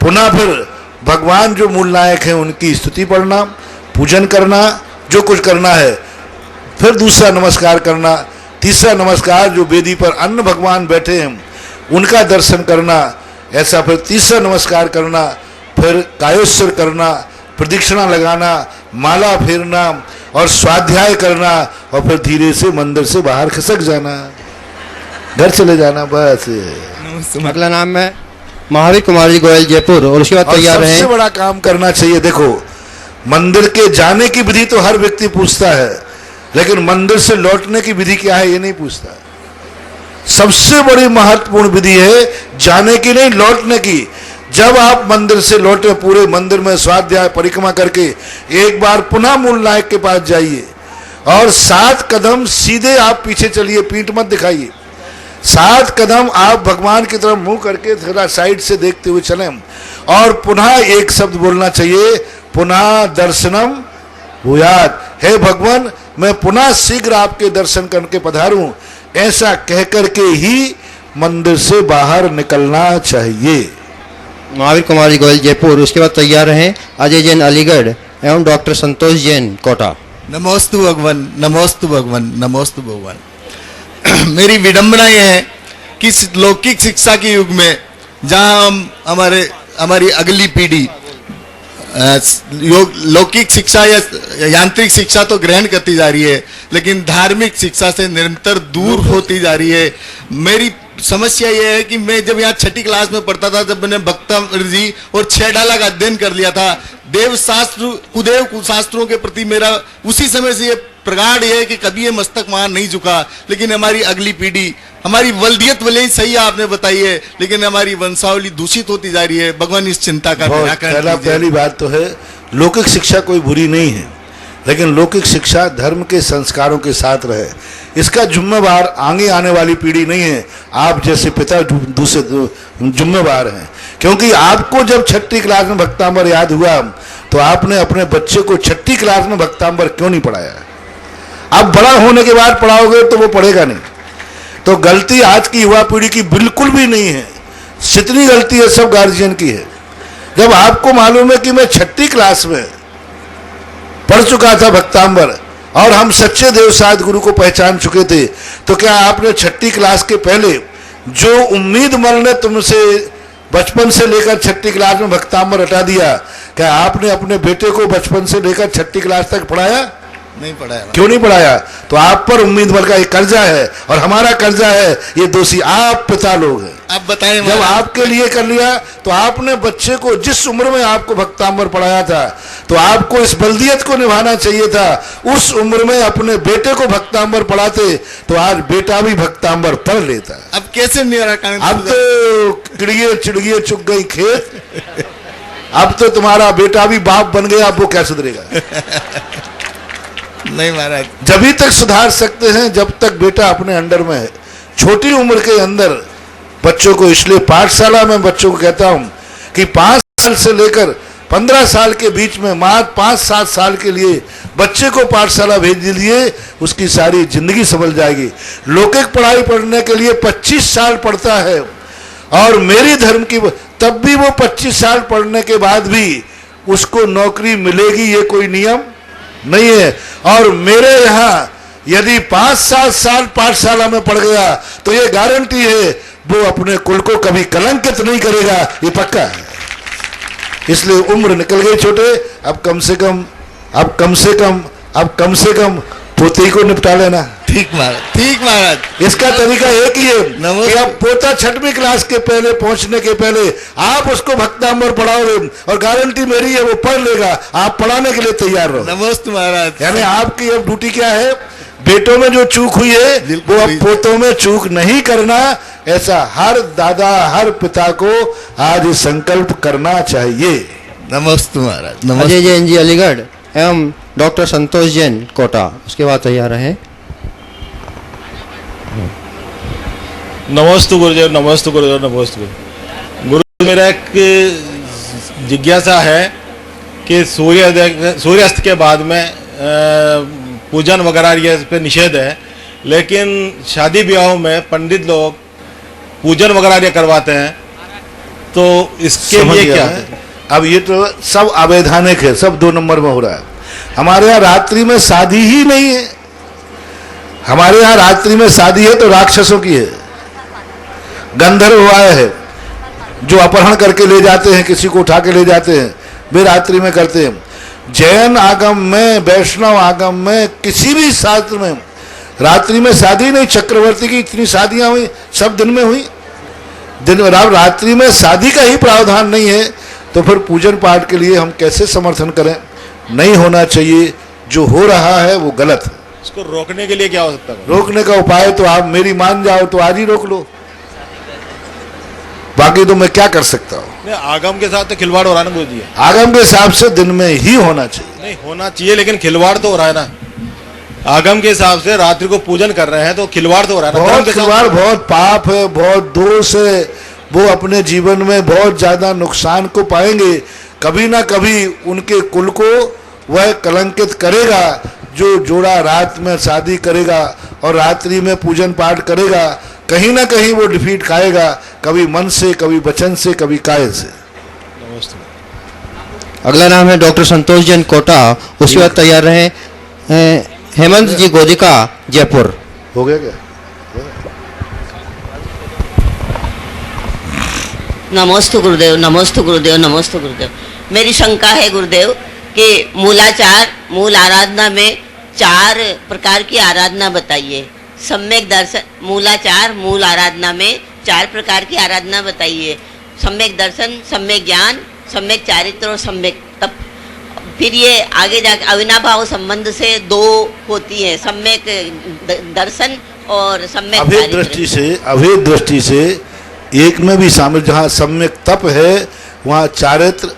पुनः फिर भगवान जो मूल नायक हैं उनकी स्तुति पढ़ना, पूजन करना, जो कुछ करना है, फिर दूसरा नमस्कार करना, तीसरा नमस्कार जो वेदी पर अन्य भगवान बैठे हैं उनका दर्शन करना, ऐसा फिर तीसरा नमस्कार करना, फिर कायोत्सव करना, प्रदक्षिणा लगाना, माला फेरना और स्वाध्याय करना, और फिर धीरे से मंदिर से बाहर खिसक जाना, घर चले जाना, बस। अगला नाम है महावीर कुमार जी गोयल जयपुर, और उसके बाद तैयार है। सबसे बड़ा काम करना चाहिए, देखो मंदिर के जाने की विधि तो हर व्यक्ति पूछता है, लेकिन मंदिर से लौटने की विधि क्या है ये नहीं पूछता। सबसे बड़ी महत्वपूर्ण विधि है जाने की नहीं, लौटने की। जब आप मंदिर से लौटे, पूरे मंदिर में स्वाध्याय परिक्रमा करके एक बार पुनः मूल नायक के पास जाइए और 7 कदम सीधे आप पीछे चलिए, पीठ मत दिखाइए। 7 कदम आप भगवान की तरफ मुंह करके थोड़ा साइड से देखते हुए चलें, और पुनः एक शब्द बोलना चाहिए, पुनः दर्शनम भूयात। हे भगवान, मैं पुनः शीघ्र आपके दर्शन करके पधारूं, ऐसा कहकर के ही मंदिर से बाहर निकलना चाहिए। महावीर कुमार जी गोयल जयपुर, उसके बाद तैयार हैं अजय जैन अलीगढ़ एवं डॉक्टर संतोष जैन कोटा। नमोस्तु भगवान, नमोस्तु भगवान, नमोस्तु भगवान। मेरी विडंबना यह है कि लौकिक शिक्षा के युग में जहां हम हमारी अगली पीढ़ी लौकिक शिक्षा या यांत्रिक शिक्षा तो ग्रहण करती जा रही है, लेकिन धार्मिक शिक्षा से निरंतर दूर होती जा रही है। मेरी समस्या यह है कि मैं जब यहाँ 6ठी क्लास में पढ़ता था, जब मैंने भक्तामृत जी और 6 डाला का अध्ययन कर लिया था, देव शास्त्र कुदेव कुशास्त्रों के प्रति मेरा उसी समय से ये प्रगाढ़ है कि कभी ये मस्तक वहां नहीं झुका। लेकिन हमारी अगली पीढ़ी, हमारी वल्दियत भले ही सही आपने बताई है, लेकिन हमारी वंशावली दूषित होती जा रही है। भगवान इस चिंता का निराकरण। पहली बात तो है, लौकिक शिक्षा कोई बुरी नहीं है, लेकिन लौकिक शिक्षा धर्म के संस्कारों के साथ रहे। इसका जिम्मेवार आगे आने वाली पीढ़ी नहीं है, आप जैसे पिता दूसरे जिम्मेवार हैं। क्योंकि आपको जब 6ठी क्लास में भक्तांबर याद हुआ तो आपने अपने बच्चे को 6ठी क्लास में भक्तांबर क्यों नहीं पढ़ाया? आप बड़ा होने के बाद पढ़ाओगे तो वो पढ़ेगा नहीं। तो गलती आज की युवा पीढ़ी की बिल्कुल भी नहीं है, जितनी गलती है सब गार्जियन की है। जब आपको मालूम है कि मैं 6ठी क्लास में पढ़ चुका था भक्तांबर और हम सच्चे देवसाद गुरु को पहचान चुके थे, तो क्या आपने 6ठी क्लास के पहले जो उम्मीद मल ने तुमसे बचपन से लेकर 6ठी क्लास में भक्तांबर हटा दिया, क्या आपने अपने बेटे को बचपन से लेकर 6ठी क्लास तक पढ़ाया? नहीं पढ़ाया। क्यों नहीं पढ़ाया? तो आप पर उम्मीद मल का एक कर्जा है, और हमारा कर्जा है, ये दोषी आप पिता लोग हैं। आप बताएं, जब आपके लिए कर लिया तो आपने बच्चे को जिस उम्र में आपको भक्तांबर पढ़ाया था, तो आपको इस बल्दियत को निभाना चाहिए था। उस उम्र में अपने बेटे को भक्तांबर पढ़ाते तो आज बेटा भी भक्तांबर पढ़ लेता। अब कैसे निराकरण? अब तो चिड़िए चिड़िए चुग गई खेत, अब तो तुम्हारा बेटा भी बाप बन गया, अब वो क्या सुधरेगा? नहीं महाराज, जभी तक सुधार सकते हैं जब तक बेटा अपने अंडर में है। छोटी उम्र के अंदर बच्चों को, इसलिए पाठशाला में बच्चों को कहता हूं कि 5 साल से लेकर 15 साल के बीच में, मात्र 5-7 साल के लिए बच्चे को पाठशाला भेज दीजिए, उसकी सारी जिंदगी संभल जाएगी। लौकिक पढ़ाई पढ़ने के लिए 25 साल पढ़ता है, और मेरी धर्म की तब भी वो 25 साल पढ़ने के बाद भी उसको नौकरी मिलेगी, ये कोई नियम नहीं है। और मेरे यहाँ यदि 5-7 साल पाठशाला में पढ़ गया तो ये गारंटी है वो अपने कुल को कभी कलंकित नहीं करेगा, ये पक्का है। इसलिए उम्र निकल गई छोटे, अब कम से कम पोते को निपटा लेना। ठीक महाराज, ठीक महाराज। इसका तरीका एक ही है कि अब पोता 6वीं क्लास के पहले पहुंचने के पहले आप उसको भक्तांबर पढ़ाओगे, और गारंटी मेरी है वो पढ़ लेगा। आप पढ़ाने के लिए तैयार रहो। नमस्ते महाराज। यानी आपकी अब ड्यूटी क्या है? बेटों में जो चूक हुई है वो अब पोतों में चूक नहीं करना, ऐसा हर दादा हर पिता को आज संकल्प करना चाहिए। नमस्ते महाराज। अजय जैन जी अलीगढ़ एवं डॉक्टर संतोष जैन कोटा, उसके बाद तैयार है। नमस्ते गुरुदेव, नमस्ते गुरुदेव, नमस्ते गुरु। मेरा एक जिज्ञासा है कि सूर्यास्त के बाद में पूजन वगैरह ये इस पे निषेध है, लेकिन शादी ब्याहों में पंडित लोग पूजन वगैरह ये करवाते हैं, तो इसके लिए क्या है? अब ये तो सब अवैधानिक है, सब 2 नंबर में हो रहा है। हमारे यहाँ रात्रि में शादी ही नहीं है। हमारे यहाँ रात्रि में शादी है तो राक्षसों की है, गंधर्व आए हैं जो अपहरण करके ले जाते हैं, किसी को उठा के ले जाते हैं, वे रात्रि में करते हैं। जैन आगम में, वैष्णव आगम में, किसी भी शास्त्र में रात्रि में शादी नहीं। चक्रवर्ती की इतनी शादियां हुई, सब दिन में हुई। दिन में रात्रि में शादी का ही प्रावधान नहीं है, तो फिर पूजन पाठ के लिए हम कैसे समर्थन करें? नहीं होना चाहिए। जो हो रहा है वो गलत है। इसको रोकने के लिए क्या हो सकता है? रोकने का उपाय तो आप मेरी मान जाओ तो आज ही रोक लो, बाकी तो मैं क्या कर सकता हूँ। आगम के साथ तो खिलवाड़ हो रहा है ना गुरुजी। आगम के हिसाब से दिन में ही होना चाहिए। नहीं होना चाहिए, लेकिन खिलवाड़ तो हो रहा है ना। आगम के हिसाब से रात्रि को पूजन कर रहे हैं तो खिलवाड़ तो हो रहा है ना। बहुत खिलवाड़, बहुत पाप है, बहुत दोष है। वो अपने जीवन में बहुत ज्यादा नुकसान को पाएंगे। कभी ना कभी उनके कुल को वह कलंकित करेगा। जो जोड़ा रात में शादी करेगा और रात्रि में पूजन पाठ करेगा, कहीं ना कहीं वो डिफीट खाएगा, कभी मन से, कभी वचन से, कभी काय से। अगला नाम है डॉक्टर संतोष जैन कोटा, उसके बाद तैयार रहे हेमंत जी गोदिका जयपुर। हो गया क्या? नमस्ते गुरुदेव, नमस्ते गुरुदेव, नमस्ते गुरुदेव। मेरी शंका है गुरुदेव कि मूल आराधना में 4 प्रकार की आराधना बताइए। सम्यक दर्शन, मूल आराधना में 4 प्रकार की आराधना बताइए। सम्यक दर्शन, सम्यक ज्ञान, सम्यक चारित्र और सम्यक तप। फिर ये आगे जाकर अविनाभाव संबंध से 2 होती है, सम्यक दर्शन और सम्यक अभेद दृष्टि से एक में भी शामिल। जहाँ सम्यक तप है वहाँ चारित्र,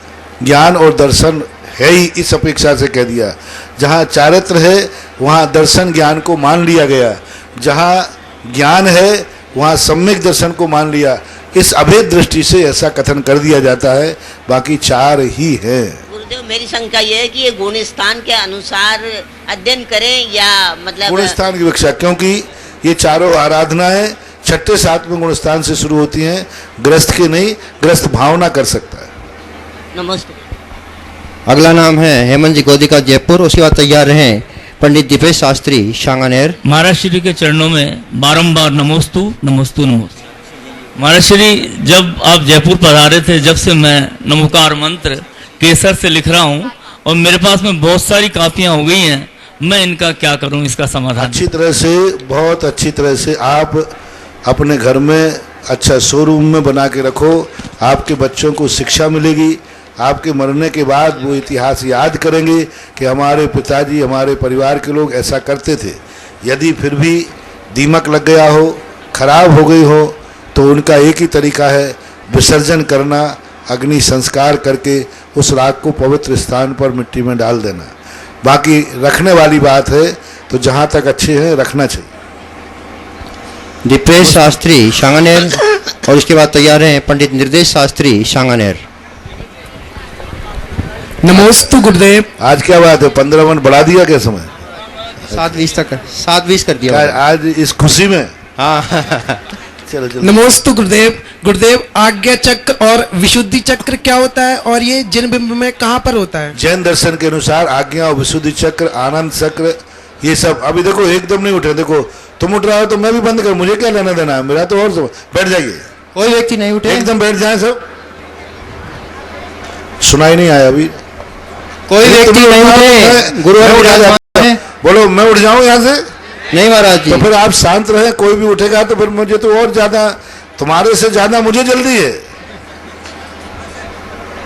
ज्ञान और दर्शन है ही, इस अपेक्षा से कह दिया। जहाँ चारित्र है वहाँ दर्शन ज्ञान को मान लिया गया, जहाँ ज्ञान है वहाँ सम्यक दर्शन को मान लिया। इस अभेद दृष्टि से ऐसा कथन कर दिया जाता है, बाकी 4 ही है। गुरुदेव मेरी शंका यह है कि ये गुण स्थान के अनुसार अध्ययन करें या मतलब गुण स्थान की विवक्षा, क्योंकि ये चारों आराधनाएं 6ठे 7वें गुण स्थान से शुरू होती हैं। ग्रस्त के नहीं, ग्रस्त भावना कर सकता है। नमस्ते। अगला नाम है हेमंत जी गोदिका जयपुर, उसके बाद तैयार रहे पंडित दीपेश शास्त्री शांगानेर। महाराज श्री के चरणों में बारंबार नमोस्तु नमोस्तु नमोस्तु। महाराज श्री, जब आप जयपुर पधारे थे, जब से मैं नमोकार मंत्र केसर से लिख रहा हूँ और मेरे पास में बहुत सारी कापियाँ हो गई हैं। मैं इनका क्या करूँ, इसका समाधान? अच्छी तरह से, बहुत अच्छी तरह से आप अपने घर में अच्छा शोरूम में बना के रखो। आपके बच्चों को शिक्षा मिलेगी। आपके मरने के बाद वो इतिहास याद करेंगे कि हमारे पिताजी, हमारे परिवार के लोग ऐसा करते थे। यदि फिर भी दीमक लग गया हो, खराब हो गई हो, तो उनका एक ही तरीका है, विसर्जन करना, अग्नि संस्कार करके उस राख को पवित्र स्थान पर मिट्टी में डाल देना। बाकी रखने वाली बात है तो जहाँ तक अच्छे हैं रखना चाहिए। दीपेश शास्त्री शांगानेर और उसके बाद तैयार हैं पंडित निर्देश शास्त्री शांगानेर। नमोस्तु गुरुदेव। आज क्या बात है, 15 मिनट बढ़ा दिया क्या समय? 7:20 तक, 7:20 कर दिया आज इस खुशी में। हाँ चलो चलो। नमोस्तु गुरुदेव। गुरुदेव, आज्ञा चक्र और विशुद्धि चक्र क्या होता है और ये जिन बिंब में कहाँ पर होता है? जैन दर्शन के अनुसार आज्ञा और विशुद्धि चक्र, आनंद चक्र, ये सब। अभी देखो एकदम नहीं उठे। देखो तुम उठ रहा हो तो मैं भी बंद कर, मुझे क्या लेना देना है, मेरा तो और सब। बैठ जाइए। कोई व्यक्ति नहीं उठे, एकदम बैठ जाए सब। सुनाई नहीं आया अभी? कोई व्यक्ति नहीं उठे। गुरुवार बोलो मैं उठ जाऊं यहाँ से? नहीं महाराज जी। तो फिर आप शांत रहे। कोई भी उठेगा तो फिर मुझे तो और ज्यादा, तुम्हारे से ज्यादा मुझे जल्दी है।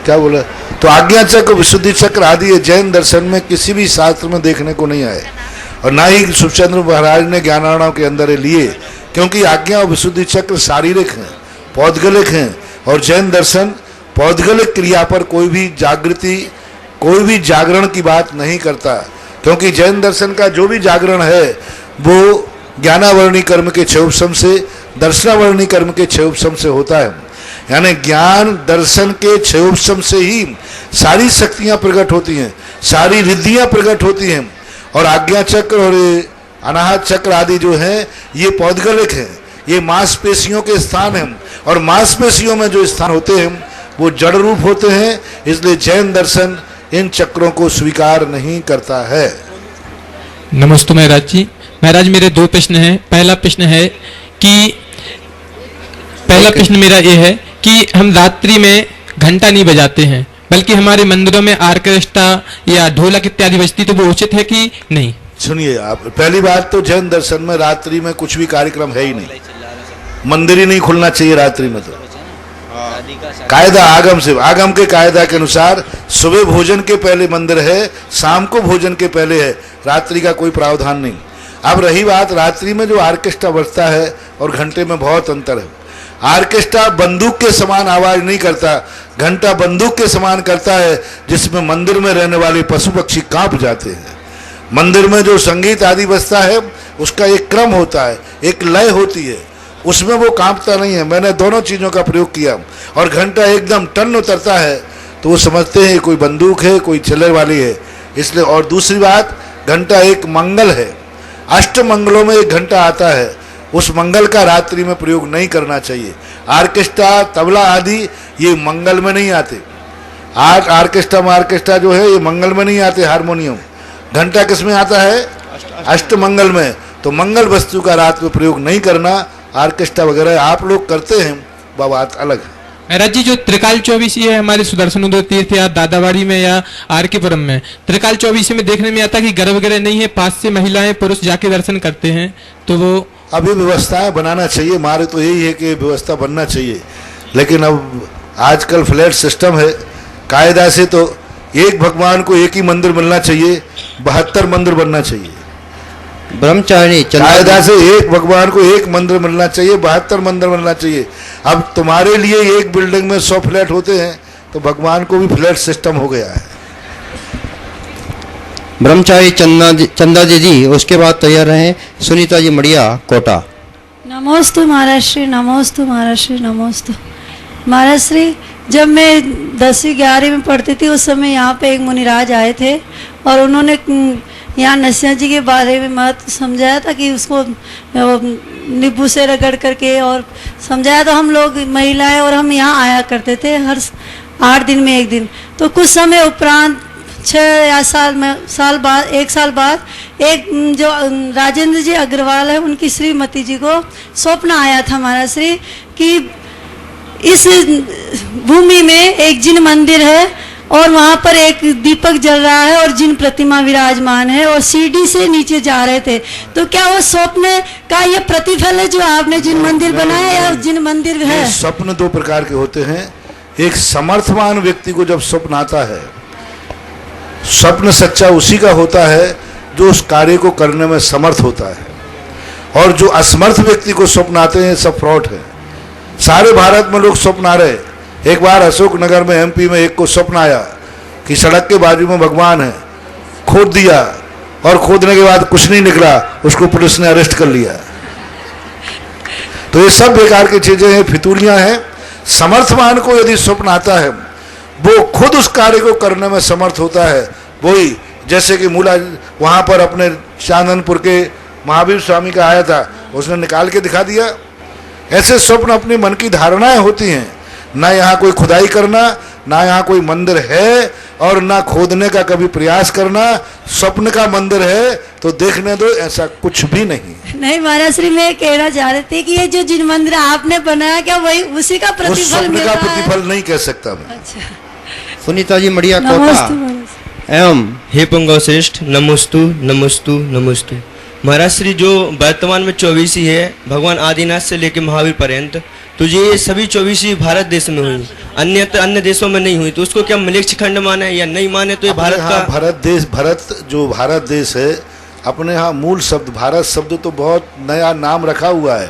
क्या बोला? तो आज्ञा चक्र, विशुद्धि चक्र आदि जैन दर्शन में किसी भी शास्त्र में देखने को नहीं आए। और ना ही सुखचंद्र महाराज ने ज्ञानार्णव के अंदर ये लिए, क्योंकि आज्ञा और विशुद्धि चक्र शारीरिक हैं, पौद्गलिक हैं, और जैन दर्शन पौद्गलिक क्रिया पर कोई भी जागृति, कोई भी जागरण की बात नहीं करता, क्योंकि जैन दर्शन का जो भी जागरण है वो ज्ञानावरणी कर्म के क्षयोपशम से, दर्शनावरणी कर्म के क्षयोपशम से होता है। यानी ज्ञान दर्शन के क्षयोपशम से ही सारी शक्तियां प्रकट होती हैं, सारी रिद्धियां प्रकट होती हैं, और आज्ञा चक्र और अनाहत चक्र आदि जो हैं ये पौद्गलिक हैं, ये मांसपेशियों के स्थान हैं, और मांसपेशियों में जो स्थान होते हैं वो जड़ रूप होते हैं, इसलिए जैन दर्शन इन चक्रों को स्वीकार नहीं करता है। नमस्ते महाराज जी। महाराज मेरे दो प्रश्न हैं। पहला प्रश्न मेरा ये है कि हम रात्रि में घंटा नहीं बजाते हैं, बल्कि हमारे मंदिरों में आर्केस्ट्रा या ढोलक इत्यादि बजती, तो वो उचित है कि नहीं? सुनिए आप, पहली बात तो जैन दर्शन में रात्रि में कुछ भी कार्यक्रम है ही नहीं, मंदिर ही नहीं खुलना चाहिए रात्रि में। तो कायदा आगम से, आगम के कायदा के अनुसार सुबह भोजन के पहले मंदिर है, शाम को भोजन के पहले है, रात्रि का कोई प्रावधान नहीं। अब रही बात रात्रि में जो आर्केस्ट्रा बजता है और घंटे में बहुत अंतर है। आर्केस्ट्रा बंदूक के समान आवाज नहीं करता, घंटा बंदूक के समान करता है, जिसमें मंदिर में रहने वाले पशु पक्षी कांप जाते हैं। मंदिर में जो संगीत आदि बजता है उसका एक क्रम होता है, एक लय होती है, उसमें वो कांपता नहीं है। मैंने दोनों चीज़ों का प्रयोग किया, और घंटा एकदम टन उतरता है तो वो समझते हैं कोई बंदूक है, कोई चलने वाली है, इसलिए। और दूसरी बात, घंटा एक मंगल है, अष्ट मंगलों में एक घंटा आता है, उस मंगल का रात्रि में प्रयोग नहीं करना चाहिए। आर्केस्ट्रा, तबला आदि ये मंगल में नहीं आते। आर्केस्ट्रा जो है ये मंगल में नहीं आते। हारमोनियम, घंटा किस में आता है? अष्ट मंगल में। तो मंगल वस्तु का रात में प्रयोग नहीं करना। आर्केस्ट्रा वगैरह आप लोग करते हैं, वह बात अलग है। महाराज जी जो त्रिकाल चौबीसी है हमारे सुदर्शन उदय तीर्थ या दादावाड़ी में या आरकेपुरम में, त्रिकाल चौबीसी में देखने में आता कि गर्भ वगैरह नहीं है, 5 से महिलाएं पुरुष जाके दर्शन करते हैं, तो वो अभी व्यवस्थाएं बनाना चाहिए। हमारे तो यही है कि व्यवस्था बनना चाहिए, लेकिन अब आजकल फ्लैट सिस्टम है, कायदा से तो एक भगवान को एक ही मंदिर मिलना चाहिए, 72 मंदिर बनना चाहिए। ब्रह्मचारी कायदा से एक भगवान को एक मंदिर मिलना चाहिए, 72 मंदिर मिलना चाहिए। अब तुम्हारे लिए एक बिल्डिंग में 100 फ्लैट होते हैं, तो भगवान को भी फ्लैट सिस्टम हो गया है। ब्रह्मचारी चंदा जी, उसके बाद तैयार रहे सुनीता जी मड़िया, कोटा। नमोस्तु महाराज श्री, नमोस्तु महाराज श्री, नमोस्तु महाराज श्री। जब मैं 10वीं 11वीं में पढ़ती थी उस समय यहाँ पे एक मुनिराज आए थे, और उन्होंने यहाँ नरसिंह जी के बारे में महत्व समझाया था कि उसको नींबू से रगड़ करके और समझाया। तो हम लोग महिलाएं और हम यहाँ आया करते थे हर 8 दिन में एक दिन। तो कुछ समय उपरांत 6 या एक साल बाद एक जो राजेंद्र जी अग्रवाल है उनकी श्रीमती जी को स्वप्न आया था महाराज श्री कि इस भूमि में एक जिन मंदिर है और वहाँ पर एक दीपक जल रहा है और जिन प्रतिमा विराजमान है, और सीढ़ी से नीचे जा रहे थे। तो क्या वो स्वप्न का ये प्रतिफल है जो आपने जिन मंदिर बनाया या जिन मंदिर है? स्वप्न 2 प्रकार के होते हैं। एक समर्थवान व्यक्ति को जब स्वप्न आता है, स्वप्न सच्चा उसी का होता है जो उस कार्य को करने में समर्थ होता है, और जो असमर्थ व्यक्ति को स्वप्न आते हैं सब फ्रॉड है। सारे भारत में लोग स्वप्न आ रहे। एक बार अशोकनगर में एमपी में एक को स्वप्न आया कि सड़क के बाजू में भगवान है, खोद दिया, और खोदने के बाद कुछ नहीं निकला, उसको पुलिस ने अरेस्ट कर लिया। तो ये सब बेकार की चीजें हैं, फितूरियां हैं। समर्थवान को यदि स्वप्न आता है, वो खुद उस कार्य को करने में समर्थ होता है। वही जैसे कि मूला वहां पर अपने चांदनपुर के महावीर स्वामी का आया था, उसने निकाल के दिखा दिया। ऐसे स्वप्न अपने मन की धारणाएं होती हैं। ना यहाँ कोई खुदाई करना, ना यहाँ कोई मंदिर है, और ना खोदने का कभी प्रयास करना। स्वप्न का मंदिर है तो देखने दो, ऐसा कुछ भी नहीं महाराज श्री, मैं कहना चाह रही थी कि ये जो जिन मंदिर आपने बनाया क्या वही उसी का प्रतिफल स्वप्न का प्रतिफल नहीं कह सकता मैं। अच्छा। सुनीता जी मड़िया, कोटा। एवं हे पुंगव श्रेष्ठ, नमोस्तु नमोस्तु नमोस्तु। महाराज श्री जो वर्तमान में 24 है, भगवान आदिनाथ से लेकर महावीर पर्यंत, तो ये सभी 24 भारत देश में हुई, अन्य देशों में नहीं हुई। तो उसको क्या मलेच्छ खंड माने या नहीं माने? तो ये भारत का भारत देश है, अपने यहाँ मूल शब्द भारत शब्द तो बहुत नया नाम रखा हुआ है,